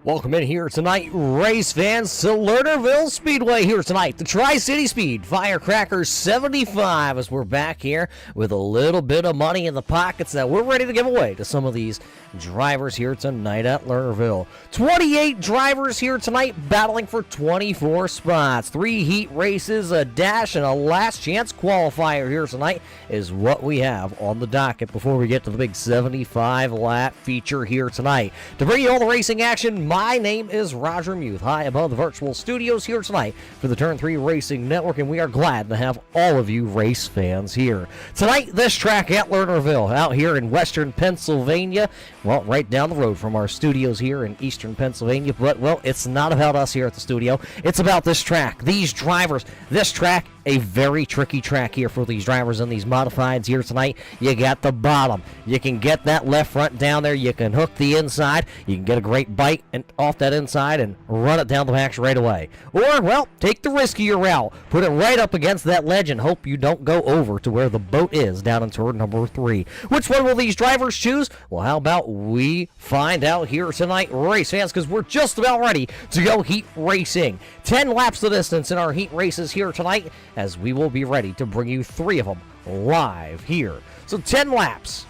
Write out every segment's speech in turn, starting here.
Welcome in here tonight, race fans, to Lernerville Speedway here tonight. The Tri-City Speed Firecracker 75 as we're back here with a little bit of money in the pockets that we're ready to give away to some of these drivers here tonight at Lernerville. 28 drivers here tonight battling for 24 spots. 3 heat races, a dash, and a last chance qualifier here tonight is what we have on the docket before we get to the big 75 lap feature here tonight. To bring you all the racing action, my name is Roger Muth, high above the virtual studios here tonight for the Turn 3 Racing Network, and we are glad to have all of you race fans here. Tonight, this track at Lernerville, out here in western Pennsylvania, well, right down the road from our studios here in eastern Pennsylvania, but, well, it's not about us here at the studio. It's about this track, these drivers, this track, a very tricky track here for these drivers in these modifieds here tonight. You got the bottom. You can get that left front down there. You can hook the inside. You can get a great bite and off that inside and run it down the back right away. Or, well, take the riskier route. Put it right up against that ledge and hope you don't go over to where the boat is down in turn number 3. Which one will these drivers choose? Well, how about we find out here tonight, race fans, because we're just about ready to go heat racing. 10 laps the distance in our heat races here tonight, as we will be ready to bring you 3 of them live here. So 10 laps.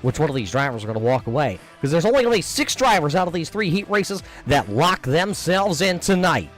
Which one of these drivers are going to walk away? Because there's only going to be 6 drivers out of these 3 heat races that lock themselves in tonight.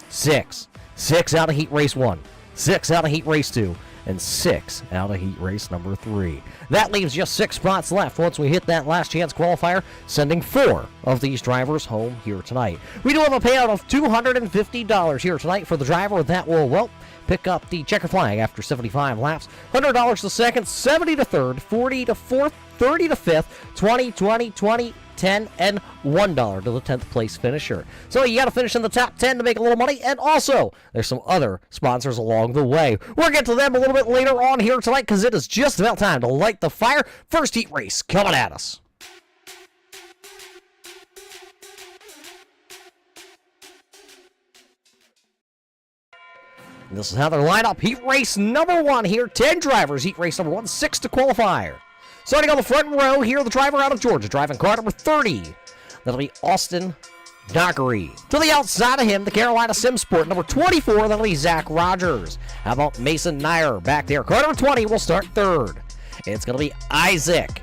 6. 6 out of heat race 1. 6 out of heat race 2. And 6 out of heat race number 3. That leaves just 6 spots left once we hit that last chance qualifier, sending 4 of these drivers home here tonight. We do have a payout of $250 here tonight for the driver that will, well, pick up the checker flag after 75 laps. $100 to second, 70 to third, 40 to fourth, 30 to fifth, 20, 20, 20, 10, and $1 to the 10th place finisher. So you got to finish in the top 10 to make a little money, and also there's some other sponsors along the way. We'll get to them a little bit later on here tonight because it is just about time to light the fire. First heat race coming at us. This is how they're lined up. Heat race number 1 here. 10 drivers. Heat race number 1. 6 to qualifier. Starting on the front row here, the driver out of Georgia, driving car number 30. That'll be Austin Dockery. To the outside of him, the Carolina Simsport, number 24. That'll be Zach Rogers. How about Mason Nair back there? Car number 20 will start third. It's going to be Isaac.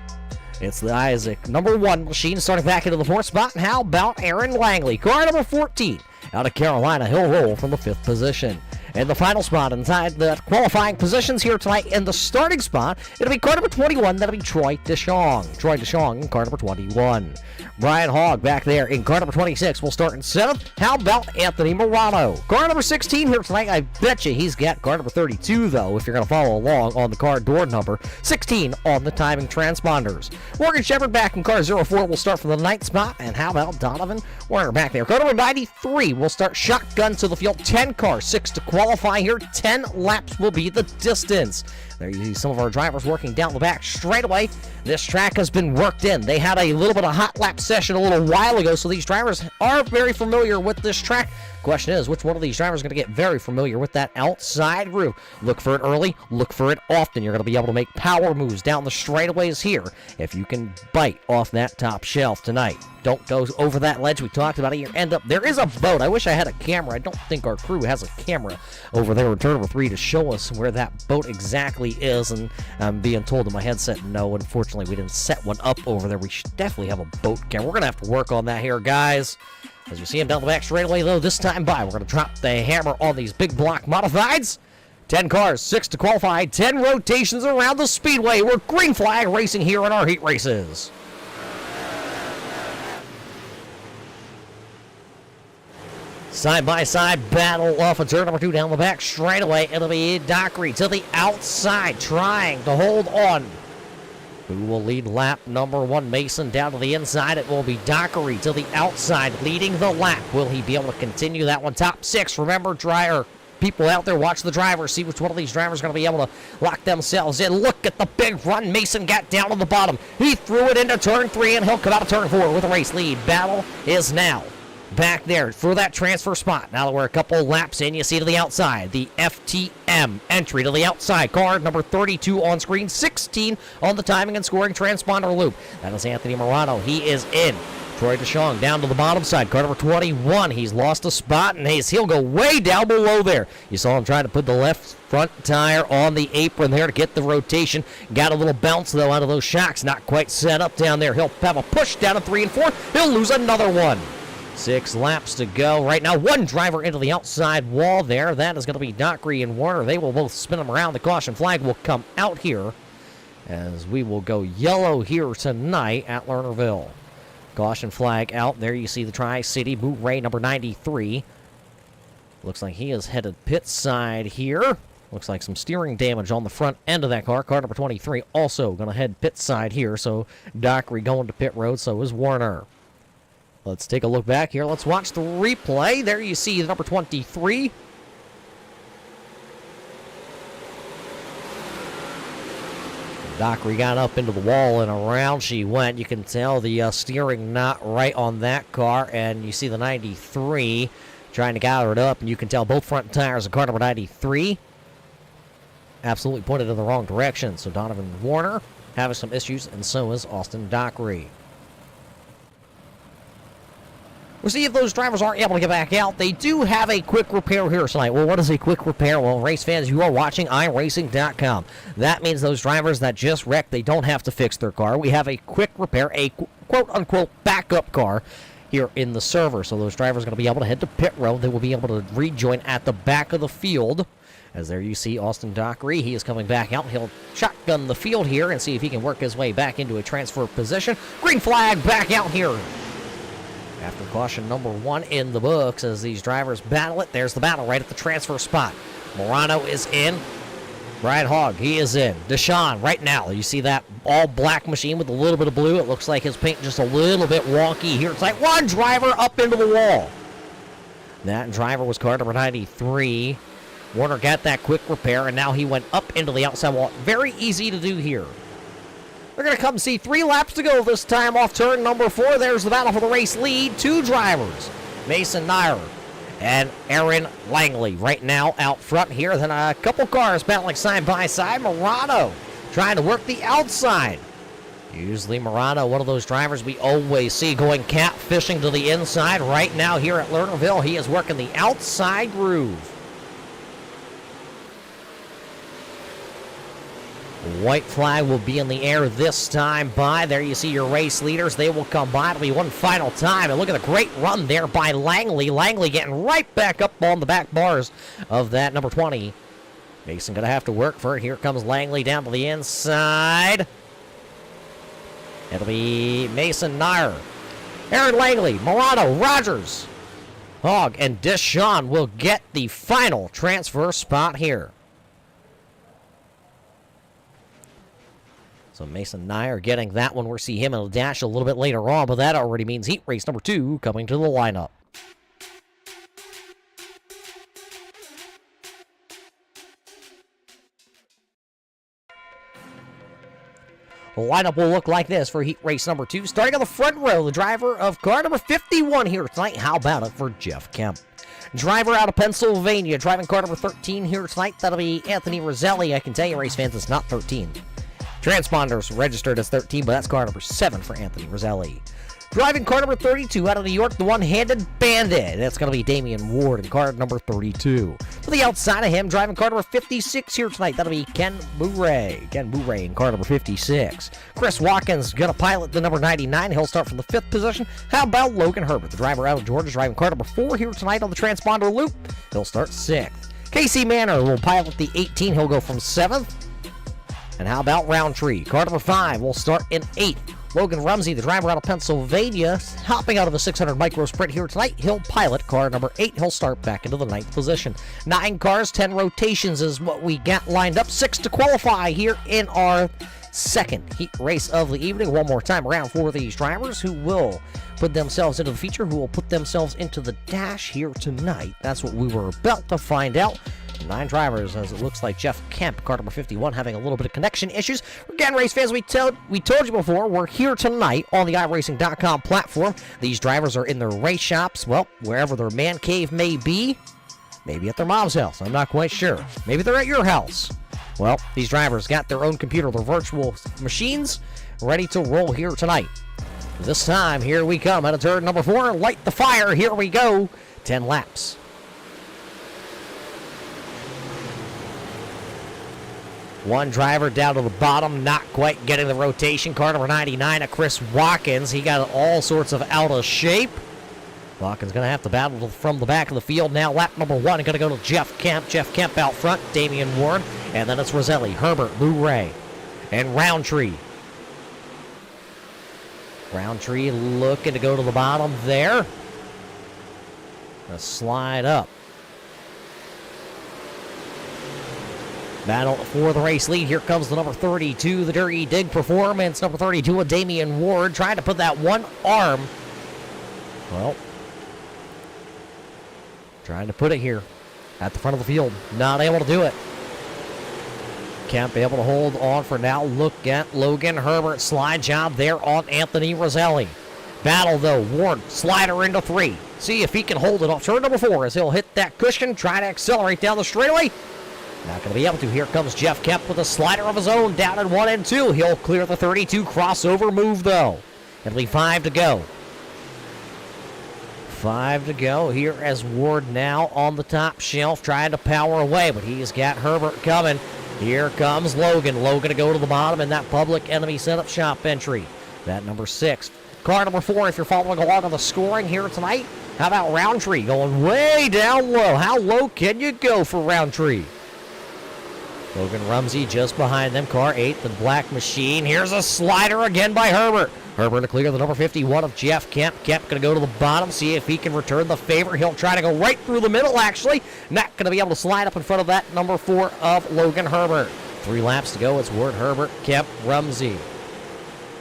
It's the Isaac number 1 machine starting back into the 4th spot. And how about Aaron Langley? Car number 14 out of Carolina. He'll roll from the 5th position. And the final spot inside the qualifying positions here tonight in the starting spot, it'll be car number 21. That'll be Troy DeShong. Troy DeShong in car number 21. Brian Hogg back there in car number 26 will start in 7th. How about Anthony Morano? Car number 16 here tonight. I bet you he's got car number 32, though, if you're going to follow along on the car door number. 16 on the timing transponders. Morgan Shepard back in car 04 will start from the 9th spot. And how about Donovan Warner back there? Car number 93 will start shotgun to the field. 10 cars, 6 to qualify here. 10 laps will be the distance. There you see some of our drivers working down the back straight away. This track has been worked in. They had a little bit of hot lap session a little while ago, so these drivers are very familiar with this track. Question is, which one of these drivers is going to get very familiar with that outside groove? Look for it early, look for it often. You're going to be able to make power moves down the straightaways here if you can bite off that top shelf tonight. Don't go over that ledge we talked about here. End up, there is a boat. I wish I had a camera. I don't think our crew has a camera over there in turn number 3 to show us where that boat exactly is. And I'm being told in my headset, no, unfortunately, we didn't set one up over there. We should definitely have a boat camera. We're going to have to work on that here, guys. As you see him down the back straightaway, though, this time by, we're going to drop the hammer on these big block modifieds. 10 cars, 6 to qualify, 10 rotations around the speedway. We're green flag racing here in our heat races. Side-by-side battle off of turn number 2 down the back straightaway. It'll be Dockery to the outside, trying to hold on. Who will lead lap number 1? Mason down to the inside. It will be Dockery to the outside, leading the lap. Will he be able to continue that one? Top 6. Remember, people out there, watch the drivers. See which one of these drivers is going to be able to lock themselves in. Look at the big run. Mason got down to the bottom. He threw it into turn 3, and he'll come out of turn 4 with a race lead. Battle is now back there for that transfer spot. Now that we're a couple laps in, you see to the outside, the FTM entry to the outside. Car number 32 on screen, 16 on the timing and scoring transponder loop. That is Anthony Morano. He is in. Troy DeShong down to the bottom side. Car number 21. He's lost a spot, and he'll go way down below there. You saw him trying to put the left front tire on the apron there to get the rotation. Got a little bounce, though, out of those shocks. Not quite set up down there. He'll have a push down to 3 and 4. He'll lose another one. 6 laps to go. Right now, one driver into the outside wall there. That is going to be Dockery and Warner. They will both spin him around. The caution flag will come out here as we will go yellow here tonight at Lernerville. Caution flag out. There you see the Tri-City Boo-Ray number 93. Looks like he is headed pit side here. Looks like some steering damage on the front end of that car. Car number 23 also going to head pit side here. So Dockery going to pit road. So is Warner. Let's take a look back here. Let's watch the replay. There you see the number 23. Dockery got up into the wall and around she went. You can tell the steering not right on that car. And you see the 93 trying to gather it up. And you can tell both front tires of car number 93 absolutely pointed in the wrong direction. So Donovan Warner having some issues, and so is Austin Dockery. We'll see if those drivers aren't able to get back out. They do have a quick repair here tonight. Well, what is a quick repair? Well, race fans, you are watching iRacing.com. That means those drivers that just wrecked, they don't have to fix their car. We have a quick repair, a quote-unquote backup car here in the server. So those drivers are going to be able to head to pit road. They will be able to rejoin at the back of the field. As there you see Austin Dockery. He is coming back out. He'll shotgun the field here and see if he can work his way back into a transfer position. Green flag back out here. After caution number 1 in the books as these drivers battle it. There's the battle right at the transfer spot. Morano is in. Brian Hogg, he is in. Deshawn, right now, you see that all-black machine with a little bit of blue. It looks like his paint just a little bit wonky here. It's like one driver up into the wall. That driver was car number 93. Warner got that quick repair, and now he went up into the outside wall. Very easy to do here. We're going to come see 3 laps to go this time off turn number 4. There's the battle for the race lead. 2 drivers, Mason Nair and Aaron Langley right now out front here. Then a couple cars battling side by side. Morano trying to work the outside. Usually Morano, one of those drivers we always see going catfishing to the inside. Right now here at Lernerville, he is working the outside groove. White flag will be in the air this time by. There you see your race leaders. They will come by. It'll be one final time. And look at the great run there by Langley. Langley getting right back up on the back bars of that number 20. Mason going to have to work for it. Here comes Langley down to the inside. It'll be Mason Nair, Aaron Langley, Morano, Rogers, Hogg, and Deshawn will get the final transfer spot here. So Mason Nair getting that one. We'll see him in a dash a little bit later on, but that already means heat race number 2 coming to the lineup. The lineup will look like this for heat race number 2. Starting on the front row, the driver of car number 51 here tonight. How about it for Jeff Kemp? Driver out of Pennsylvania, driving car number 13 here tonight. That'll be Anthony Roselli. I can tell you, race fans, it's not 13. Transponders registered as 13, but that's car number 7 for Anthony Roselli. Driving car number 32 out of New York, the one-handed bandit. That's going to be Damian Ward in car number 32. To the outside of him, driving car number 56 here tonight. That'll be Ken Bouret. Ken Bouret in car number 56. Chris Watkins going to pilot the number 99. He'll start from the 5th position. How about Logan Herbert, the driver out of Georgia, driving car number 4 here tonight on the transponder loop. He'll start 6th. Casey Manor will pilot the 18. He'll go from 7th. And how about Roundtree? Car number 5 will start in 8th. Logan Rumsey, the driver out of Pennsylvania, hopping out of the 600 micro sprint here tonight. He'll pilot car number 8. He'll start back into the 9th position. 9 cars, 10 rotations is what we got lined up. 6 to qualify here in our second heat race of the evening. One more time around for these drivers who will put themselves into the feature, who will put themselves into the dash here tonight. That's what we were about to find out. 9 drivers, as it looks like Jeff Kemp, car number 51, having a little bit of connection issues. Again, race fans, we told you before, we're here tonight on the iRacing.com platform. These drivers are in their race shops, well, wherever their man cave may be. Maybe at their mom's house, I'm not quite sure. Maybe they're at your house. Well, these drivers got their own computer, their virtual machines, ready to roll here tonight. This time, here we come out of turn number 4. Light the fire. Here we go. 10 laps. One driver down to the bottom, not quite getting the rotation. Car number 99 of Chris Watkins. He got all sorts of out of shape. Watkins going to have to battle from the back of the field. Now lap number 1 going to go to Jeff Kemp. Jeff Kemp out front, Damian Ward. And then it's Roselli, Herbert, Lou Ray, and Roundtree. Roundtree looking to go to the bottom there. Gonna slide up. Battle for the race lead. Here comes the number 32, the Dirty Dig Performance. Number 32 with Damian Ward trying to put that one arm. Well, trying to put it here at the front of the field. Not able to do it. Kemp able to hold on for now. Look at Logan Herbert. Slide job there on Anthony Roselli. Battle though. Ward slider into 3. See if he can hold it off turn number 4 as he'll hit that cushion. Try to accelerate down the straightaway. Not going to be able to. Here comes Jeff Kemp with a slider of his own down in 1 and 2. He'll clear the 32 crossover move though. It'll be 5 to go. 5 to go here as Ward now on the top shelf trying to power away, but he's got Herbert coming. Here comes Logan. Logan to go to the bottom in that public enemy setup shop entry. That number 6. Car number 4, if you're following along on the scoring here tonight, how about Roundtree going way down low? How low can you go for Roundtree? Logan Rumsey just behind them. Car 8, the Black Machine. Here's a slider again by Herbert. Herbert to clear the number 51 of Jeff Kemp. Kemp going to go to the bottom, see if he can return the favor. He'll try to go right through the middle, actually. Not going to be able to slide up in front of that number 4 of Logan Herbert. 3 laps to go. It's Ward, Herbert, Kemp, Rumsey,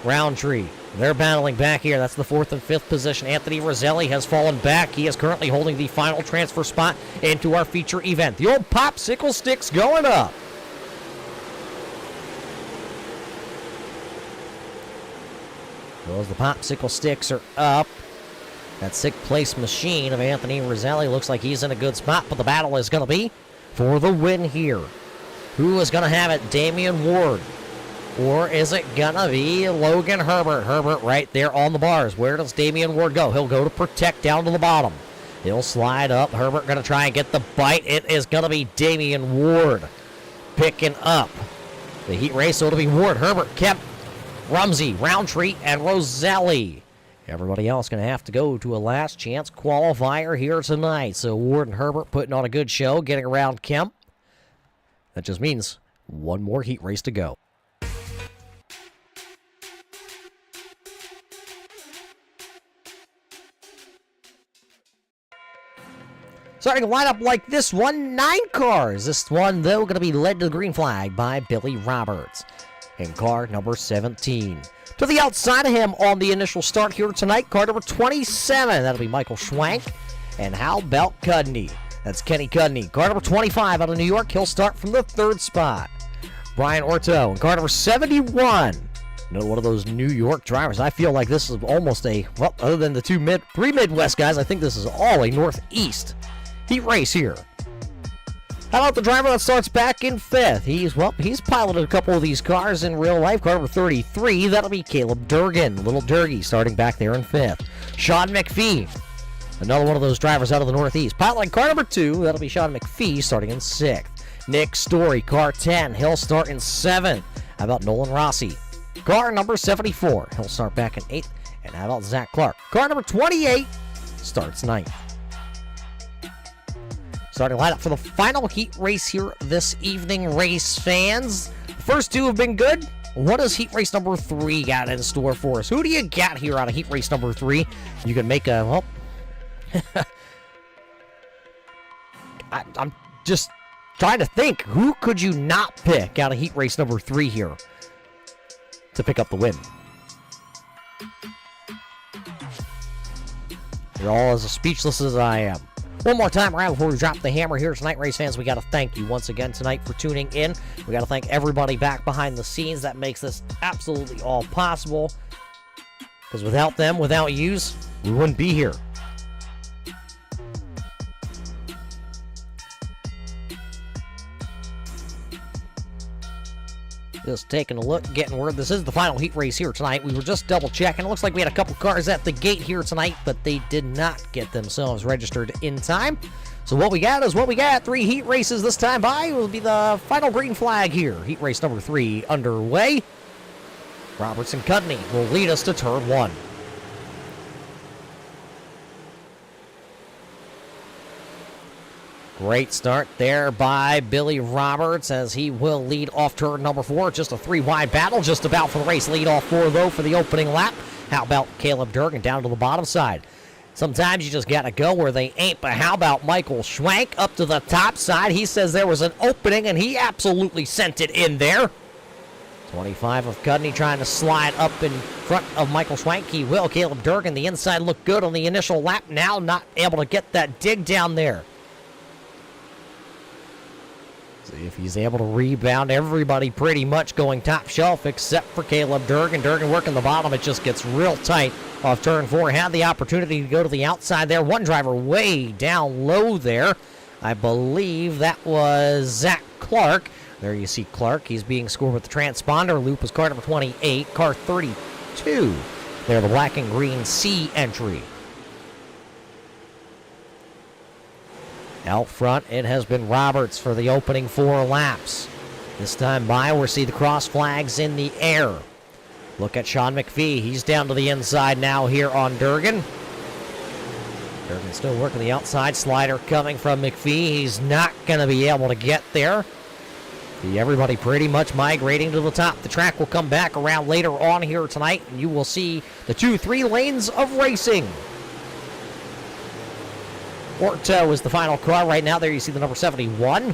Roundtree. They're battling back here. That's the 4th and 5th position. Anthony Roselli has fallen back. He is currently holding the final transfer spot into our feature event. The old popsicle sticks going up. Those the popsicle sticks are up. That 6th place machine of Anthony Roselli looks like he's in a good spot, but the battle is going to be for the win here. Who is going to have it? Damian Ward. Or is it going to be Logan Herbert? Herbert right there on the bars. Where does Damian Ward go? He'll go to protect down to the bottom. He'll slide up. Herbert going to try and get the bite. It is going to be Damian Ward picking up the heat race. So it'll be Ward, Herbert, Kemp, Rumsey, Roundtree, and Roselli. Everybody else going to have to go to a last chance qualifier here tonight. So Ward and Herbert putting on a good show, getting around Kemp. That just means one more heat race to go. Starting to line up like this one, 9 cars. This one, though, going to be led to the green flag by Billy Roberts in car number 17. To the outside of him on the initial start here tonight, car number 27. That'll be Michael Schwank. And how about Cudney? That's Kenny Cudney. Car number 25 out of New York. He'll start from the 3rd spot. Brian Orto in car number 71. Another one of those New York drivers. I feel like this is almost a, well, other than the 3 Midwest guys, I think this is all a Northeast heat race here. How about the driver that starts back in 5th? He's piloted a couple of these cars in real life. Car number 33, that'll be Caleb Durgan. Little Durgy starting back there in 5th. Sean McPhee, another one of those drivers out of the Northeast. Piloting car number 2, that'll be Sean McPhee starting in 6th. Nick Story, car 10, he'll start in 7th. How about Nolan Rossi? Car number 74, he'll start back in 8th. And how about Zach Clark? Car number 28 starts 9th. Starting lineup for the final heat race here this evening, race fans. The first 2 have been good. What does heat race number 3 got in store for us? Who do you got here out of heat race number 3? You can make a, well, I'm just trying to think. Who could you not pick out of heat race number 3 here to pick up the win? You're all as speechless as I am. One more time around before we drop the hammer here tonight, race fans, we got to thank you once again tonight for tuning in. We got to thank everybody back behind the scenes that makes this absolutely all possible. Because without them, without yous, we wouldn't be here. Just taking a look, getting word. This is the final heat race here tonight. We were just double checking. It looks like we had a couple cars at the gate here tonight, but they did not get themselves registered in time. So what we got is what we got. 3 heat races this time by. Will be the final green flag here. Heat race number 3 underway. Roberts and Cudney will lead us to turn 1. Great start there by Billy Roberts as he will lead off turn number 4. Just a 3-wide battle just about for the race. Lead off 4, though, for the opening lap. How about Caleb Durgan down to the bottom side? Sometimes you just got to go where they ain't, but how about Michael Schwank up to the top side? He says there was an opening, and he absolutely sent it in there. 25 of Cudney trying to slide up in front of Michael Schwank. He will. Caleb Durgan, the inside looked good on the initial lap. Now not able to get that dig down there. See if he's able to rebound. Everybody pretty much going top shelf except for Caleb Durgan. Durgan working the bottom. It just gets real tight off turn 4. Had the opportunity to go to the outside there. One driver way down low there. I believe that was Zach Clark. There you see Clark. He's being scored with the transponder. Loop was car number 28. Car 32. There, the black and green C entry. Out front, it has been Roberts for the opening 4 laps. This time by, we'll see the cross flags in the air. Look at Sean McPhee. He's down to the inside now here on Durgan. Durgan still working the outside. Slider coming from McPhee. He's not going to be able to get there. See everybody pretty much migrating to the top. The track will come back around later on here tonight, and you will see the 2-3 lanes of racing. Orto is the final car right now. There you see the number 71.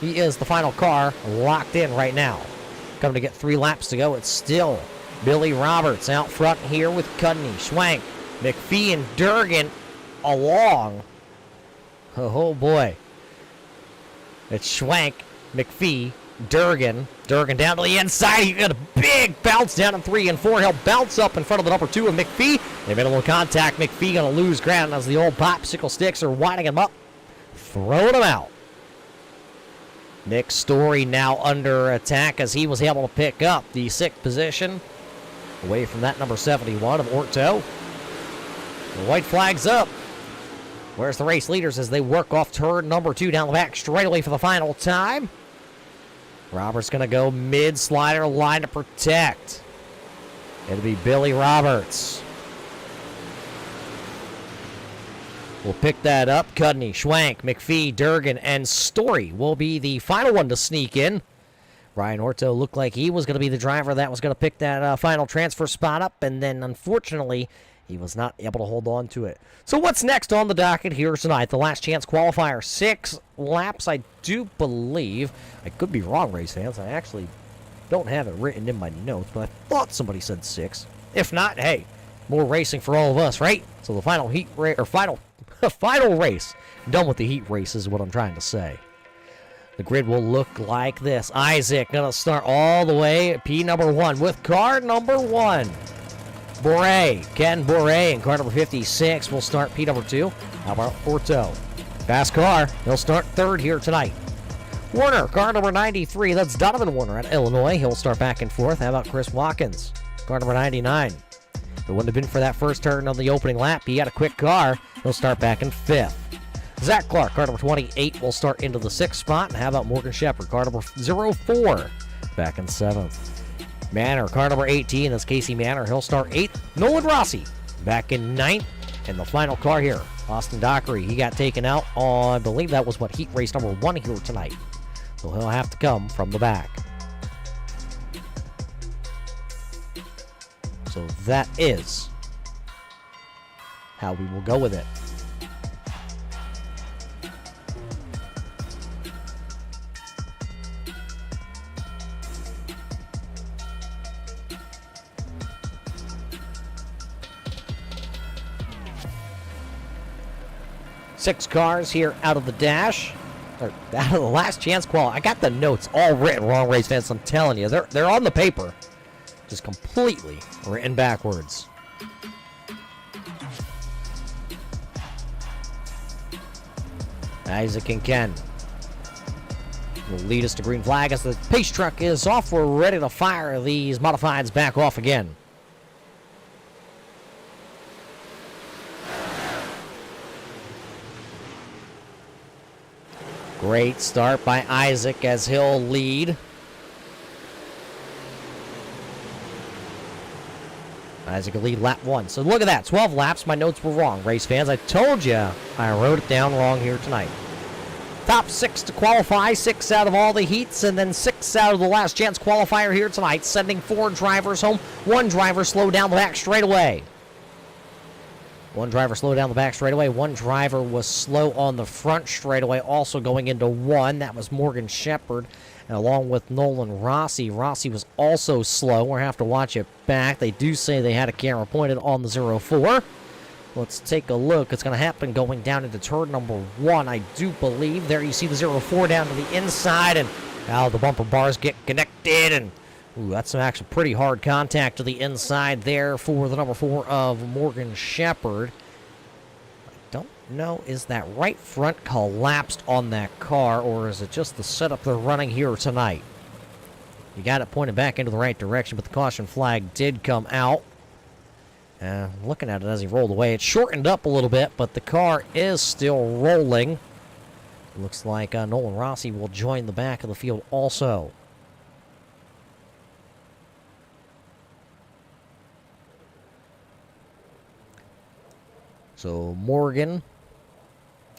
He is the final car locked in right now. Coming to get 3 laps to go. It's still Billy Roberts out front here with Cudney, Schwank, McPhee, and Durgan along. Oh boy. It's Schwank, McPhee, Durgan. Durgan down to the inside. He got a big bounce down in 3 and 4. He'll bounce up in front of the number 2 of McPhee. They made a little contact. McPhee going to lose ground as the old popsicle sticks are winding him up, throwing him out. Nick Story now under attack as he was able to pick up the 6th position away from that number 71 of Orto. The white flag's up. Where's the race leaders as they work off turn number 2 down the back straight away for the final time? Roberts going to go mid-slider line to protect. It'll be Billy Roberts. We'll pick that up. Cudney, Schwank, McPhee, Durgan, and Story will be the final one to sneak in. Ryan Orto looked like he was going to be the driver that was going to pick that final transfer spot up, and then unfortunately he was not able to hold on to it. So what's next on the docket here tonight? The last chance qualifier. 6 laps, I do believe. I could be wrong, race fans. I actually don't have it written in my notes, but I thought somebody said 6. If not, hey, more racing for all of us, right? So the final heat race, or final race. Done with the heat race is what I'm trying to say. The grid will look like this. Isaac going to start all the way at P number 1 with car number 1. Ken Bourret, and car number 56 will start P number 2. How about Orto? Fast car. He'll start 3rd here tonight. Warner, car number 93. That's Donovan Warner at Illinois. He'll start back and 4th. How about Chris Watkins? Car number 99. If it wouldn't have been for that first turn on the opening lap, he had a quick car. He'll start back in 5th. Zach Clark, car number 28, will start into the 6th spot. And how about Morgan Shepard, car number 04, back in 7th. Manor, car number 18, that's Casey Manor. He'll start 8th. Nolan Rossi, back in 9th. And the final car here, Austin Dockery. He got taken out on, I believe that was heat race number 1 here tonight. So he'll have to come from the back. So that is how we will go with it. Six cars here out of the dash. Or out of the last chance qual. I got the notes all written wrong, race fans. I'm telling you, they're on the paper. Just completely written backwards. Isaac and Ken. will lead us to green flag as the pace truck is off. We're ready to fire these modifieds back off again. Great start by Isaac as he'll lead. Isaac will lead lap 1. So look at that, 12 laps. My notes were wrong, race fans. I told you I wrote it down wrong here tonight. Top 6 to qualify, 6 out of all the heats, and then 6 out of the last chance qualifier here tonight, sending 4 drivers home. 1 driver slowed down the back straightaway. 1 driver slowed down the back straightaway. 1 driver was slow on the front straightaway, also going into 1. That was Morgan Shepherd. And along with Nolan Rossi. Rossi was also slow. We'll have to watch it back. They do say they had a camera pointed on the 04. Let's take a look. It's going to happen going down into turn number 1, I do believe. There you see the 04 down to the inside. And now the bumper bars get connected. And ooh, that's some actually pretty hard contact to the inside there for the number 4 of Morgan Shepherd. Don't know, is that right front collapsed on that car, or is it just the setup they're running here tonight? You got it pointed back into the right direction, but the caution flag did come out. Looking at it as he rolled away, it shortened up a little bit, but the car is still rolling. Looks like Nolan Rossi will join the back of the field also. So Morgan,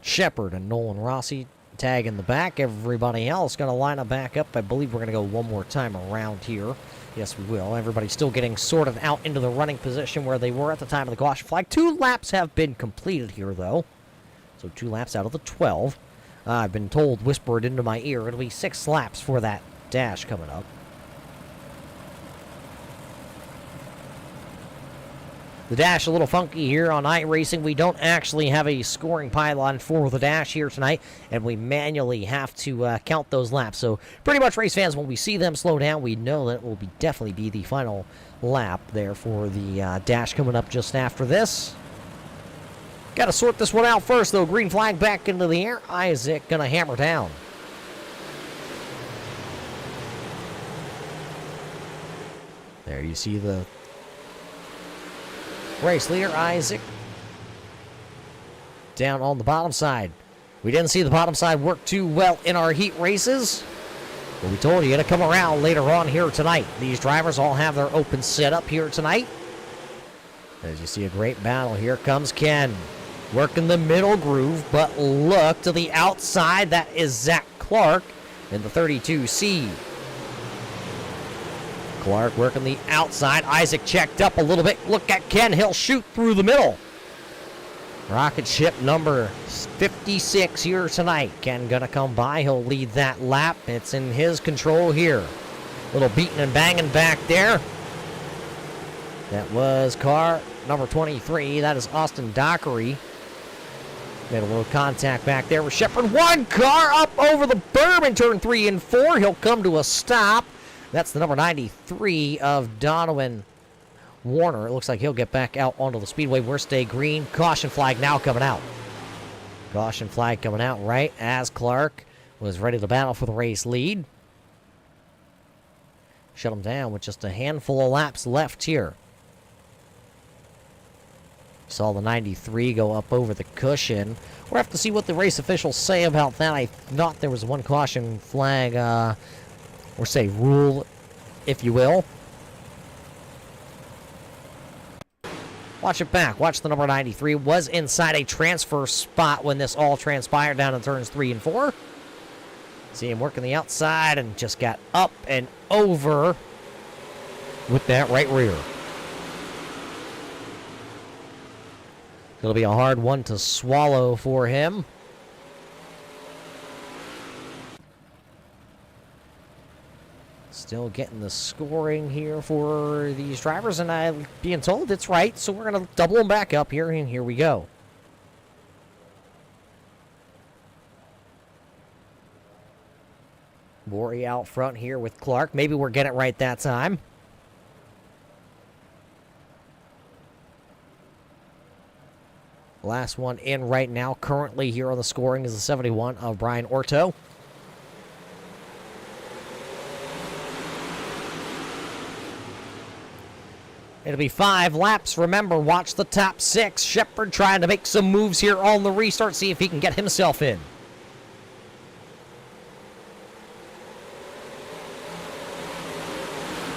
Shepherd, and Nolan Rossi tag in the back. Everybody else going to line up back up. I believe we're going to go one more time around here. Yes, we will. Everybody's still getting sorted out into the running position where they were at the time of the caution flag. 2 laps have been completed here, though. So 2 laps out of the 12. I've been told, whispered into my ear, it'll be 6 laps for that dash coming up. The dash a little funky here on iRacing. We don't actually have a scoring pylon for the dash here tonight, and we manually have to count those laps. So pretty much, race fans, when we see them slow down, we know that it will definitely be the final lap there for the dash coming up just after this. Got to sort this one out first, though. Green flag back into the air. Isaac going to hammer down. There you see the race leader, Isaac, down on the bottom side. We didn't see the bottom side work too well in our heat races, but we told you to come around later on here tonight. These drivers all have their open setup here tonight. As you see, a great battle. Here comes Ken, working the middle groove, but look to the outside. That is Zach Clark in the 32C. Clark working the outside. Isaac checked up a little bit. Look at Ken. He'll shoot through the middle. Rocket ship number 56 here tonight. Ken gonna come by. He'll lead that lap. It's in his control here. Little beating and banging back there. That was car number 23. That is Austin Dockery. Made a little contact back there with Shepherd. 1 car up over the berm in turn 3 and 4. He'll come to a stop. That's the number 93 of Donovan Warner. It looks like he'll get back out onto the speedway. We're stay green. Caution flag now coming out. Caution flag coming out right as Clark was ready to battle for the race lead. Shut him down with just a handful of laps left here. Saw the 93 go up over the cushion. We'll have to see what the race officials say about that. I thought there was one caution flag, or say rule, if you will. Watch it back. Watch the number 93. Was inside a transfer spot when this all transpired down in turns 3 and 4. See him working the outside and just got up and over with that right rear. It'll be a hard one to swallow for him. Still getting the scoring here for these drivers, and I'm being told it's right, so we're going to double them back up here, and here we go. Borey out front here with Clark. Maybe we're getting it right that time. Last one in right now, currently here on the scoring, is the 71 of Brian Orto. It'll be 5 laps. Remember, watch the top 6. Shepard trying to make some moves here on the restart. See if he can get himself in.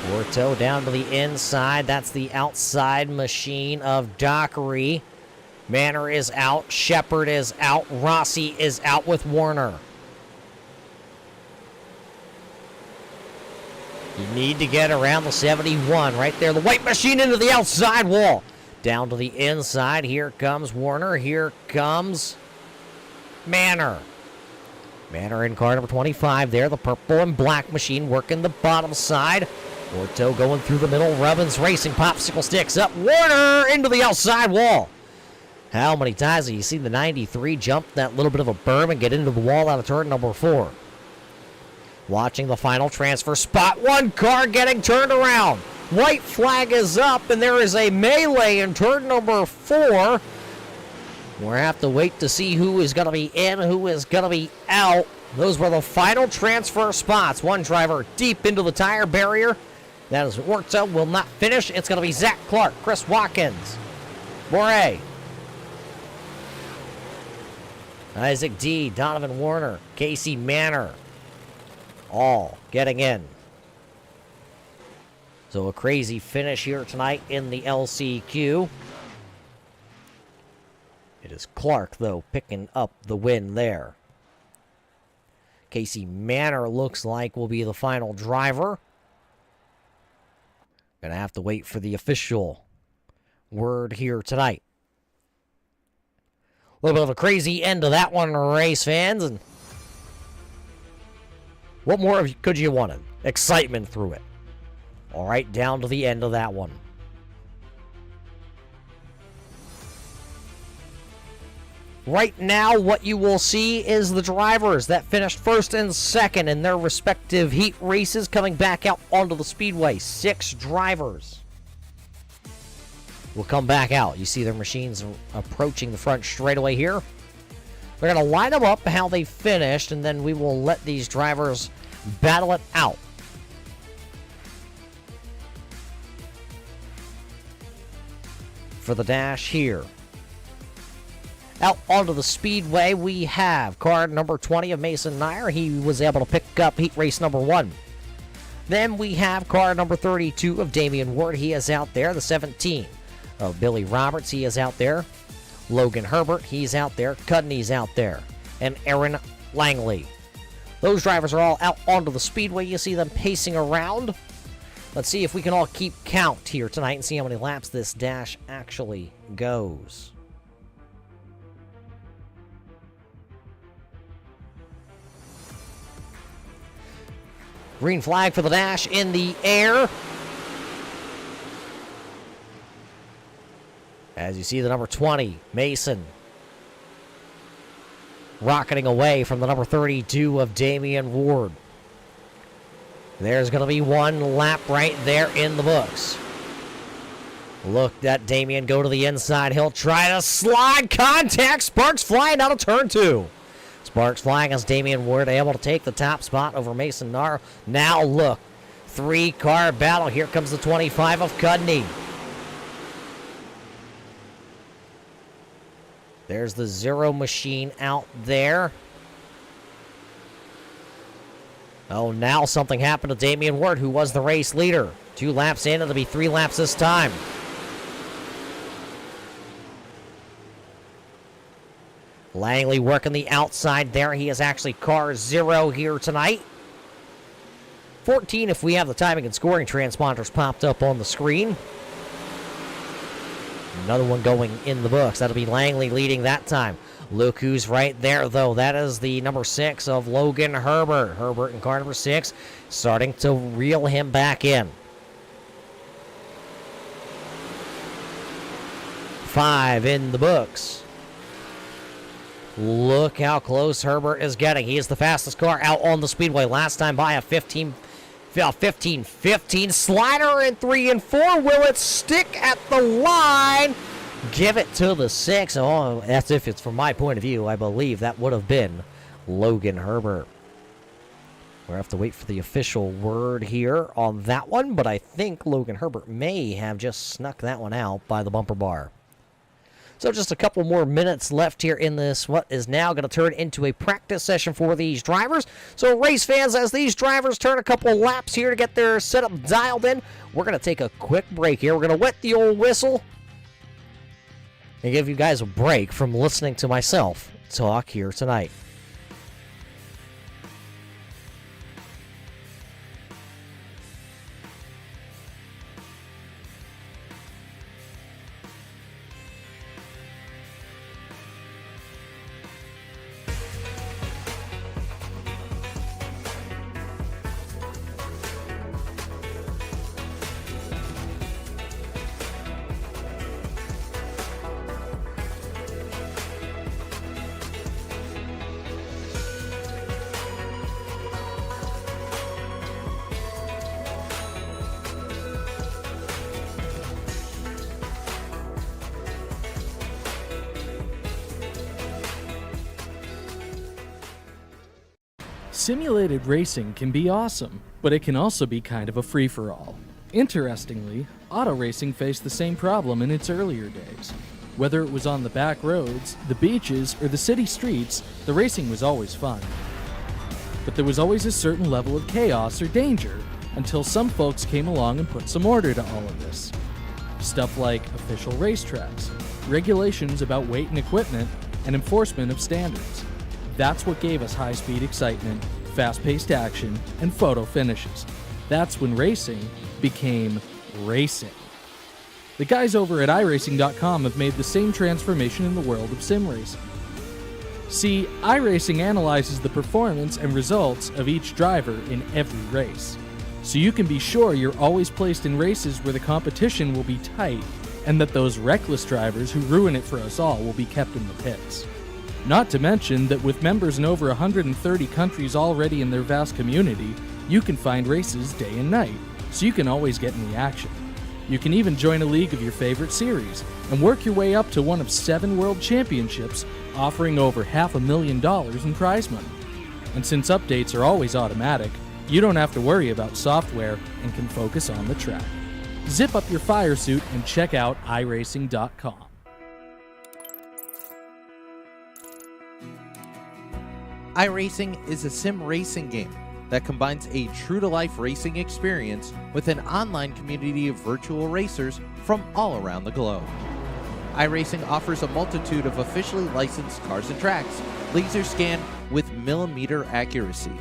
Porto down to the inside. That's the outside machine of Dockery. Manor is out. Shepard is out. Rossi is out with Warner. You need to get around the 71 right there. The white machine into the outside wall. Down to the inside. Here comes Warner. Here comes Manor. Manor in car number 25 there. The purple and black machine working the bottom side. Porto going through the middle. Rubbins racing. Popsicle sticks up. Warner into the outside wall. How many times have you seen the 93 jump that little bit of a berm and get into the wall out of turn number 4? Watching the final transfer spot. One car getting turned around. White flag is up, and there is a melee in turn number 4. We'll have to wait to see who is going to be in, who is going to be out. Those were the final transfer spots. One driver deep into the tire barrier. That is Orta will not finish. It's going to be Zach Clark, Chris Watkins, Boré, Isaac D, Donovan Warner, Casey Manor, all getting in. So a crazy finish here tonight in the LCQ. It is Clark, though, picking up the win there. Casey Manor looks like will be the final driver. Gonna have to wait for the official word here tonight. A little bit of a crazy end to that one, race fans. And what more could you want? Excitement through it. All right, down to the end of that one. Right now, what you will see is the drivers that finished first and second in their respective heat races coming back out onto the speedway. 6 drivers will come back out. You see their machines approaching the front straightaway here. They're going to line them up how they finished, and then we will let these drivers battle it out. For the dash here. Out onto the speedway, we have car number 20 of Mason Nair. He was able to pick up heat race number 1. Then we have car number 32 of Damian Ward. He is out there. The 17 of Billy Roberts. He is out there. Logan Herbert. He's out there. Cudney's out there. And Aaron Langley. Those drivers are all out onto the speedway. You see them pacing around. Let's see if we can all keep count here tonight and see how many laps this dash actually goes. Green flag for the dash in the air. As you see the number 20, Mason, rocketing away from the number 32 of Damian Ward. There's going to be 1 lap right there in the books. Look at Damian go to the inside. He'll try to slide. Contact. Sparks flying out of turn 2. Sparks flying as Damian Ward able to take the top spot over Mason Nair. Now look, 3-car battle. Here comes the 25 of Cudney. There's the 0 machine out there. Oh, now something happened to Damian Ward, who was the race leader. 2 laps in, it'll be 3 laps this time. Langley working the outside there. He is actually car 0 here tonight. 14 if we have the timing and scoring transponders popped up on the screen. Another one going in the books. That'll be Langley leading that time. Look who's right there, though. That is the number 6 of Logan Herbert. Herbert in car number 6, starting to reel him back in. 5 in the books. Look how close Herbert is getting. He is the fastest car out on the speedway. Last time by a 15-15 slider in 3 and 4. Will it stick at the line? Give it to the 6. Oh, that's if it's from my point of view. I believe that would have been Logan Herbert. We'll have to wait for the official word here on that one, but I think Logan Herbert may have just snuck that one out by the bumper bar. So just a couple more minutes left here in this, what is now going to turn into a practice session for these drivers. So race fans, as these drivers turn a couple laps here to get their setup dialed in, we're going to take a quick break here. We're going to wet the old whistle and give you guys a break from listening to myself talk here tonight. Simulated racing can be awesome, but it can also be kind of a free-for-all. Interestingly, auto racing faced the same problem in its earlier days. Whether it was on the back roads, the beaches, or the city streets, the racing was always fun. But there was always a certain level of chaos or danger until some folks came along and put some order to all of this. Stuff like official racetracks, regulations about weight and equipment, and enforcement of standards. That's what gave us high-speed excitement, fast-paced action, and photo finishes. That's when racing became racing. The guys over at iRacing.com have made the same transformation in the world of sim racing. See, iRacing analyzes the performance and results of each driver in every race, so you can be sure you're always placed in races where the competition will be tight and that those reckless drivers who ruin it for us all will be kept in the pits. Not to mention that with members in over 130 countries already in their vast community, you can find races day and night, so you can always get in the action. You can even join a league of your favorite series and work your way up to one of 7 world championships, offering over $500,000 in prize money. And since updates are always automatic, you don't have to worry about software and can focus on the track. Zip up your fire suit and check out iRacing.com. iRacing is a sim racing game that combines a true-to-life racing experience with an online community of virtual racers from all around the globe. iRacing offers a multitude of officially licensed cars and tracks, laser scanned with millimeter accuracy.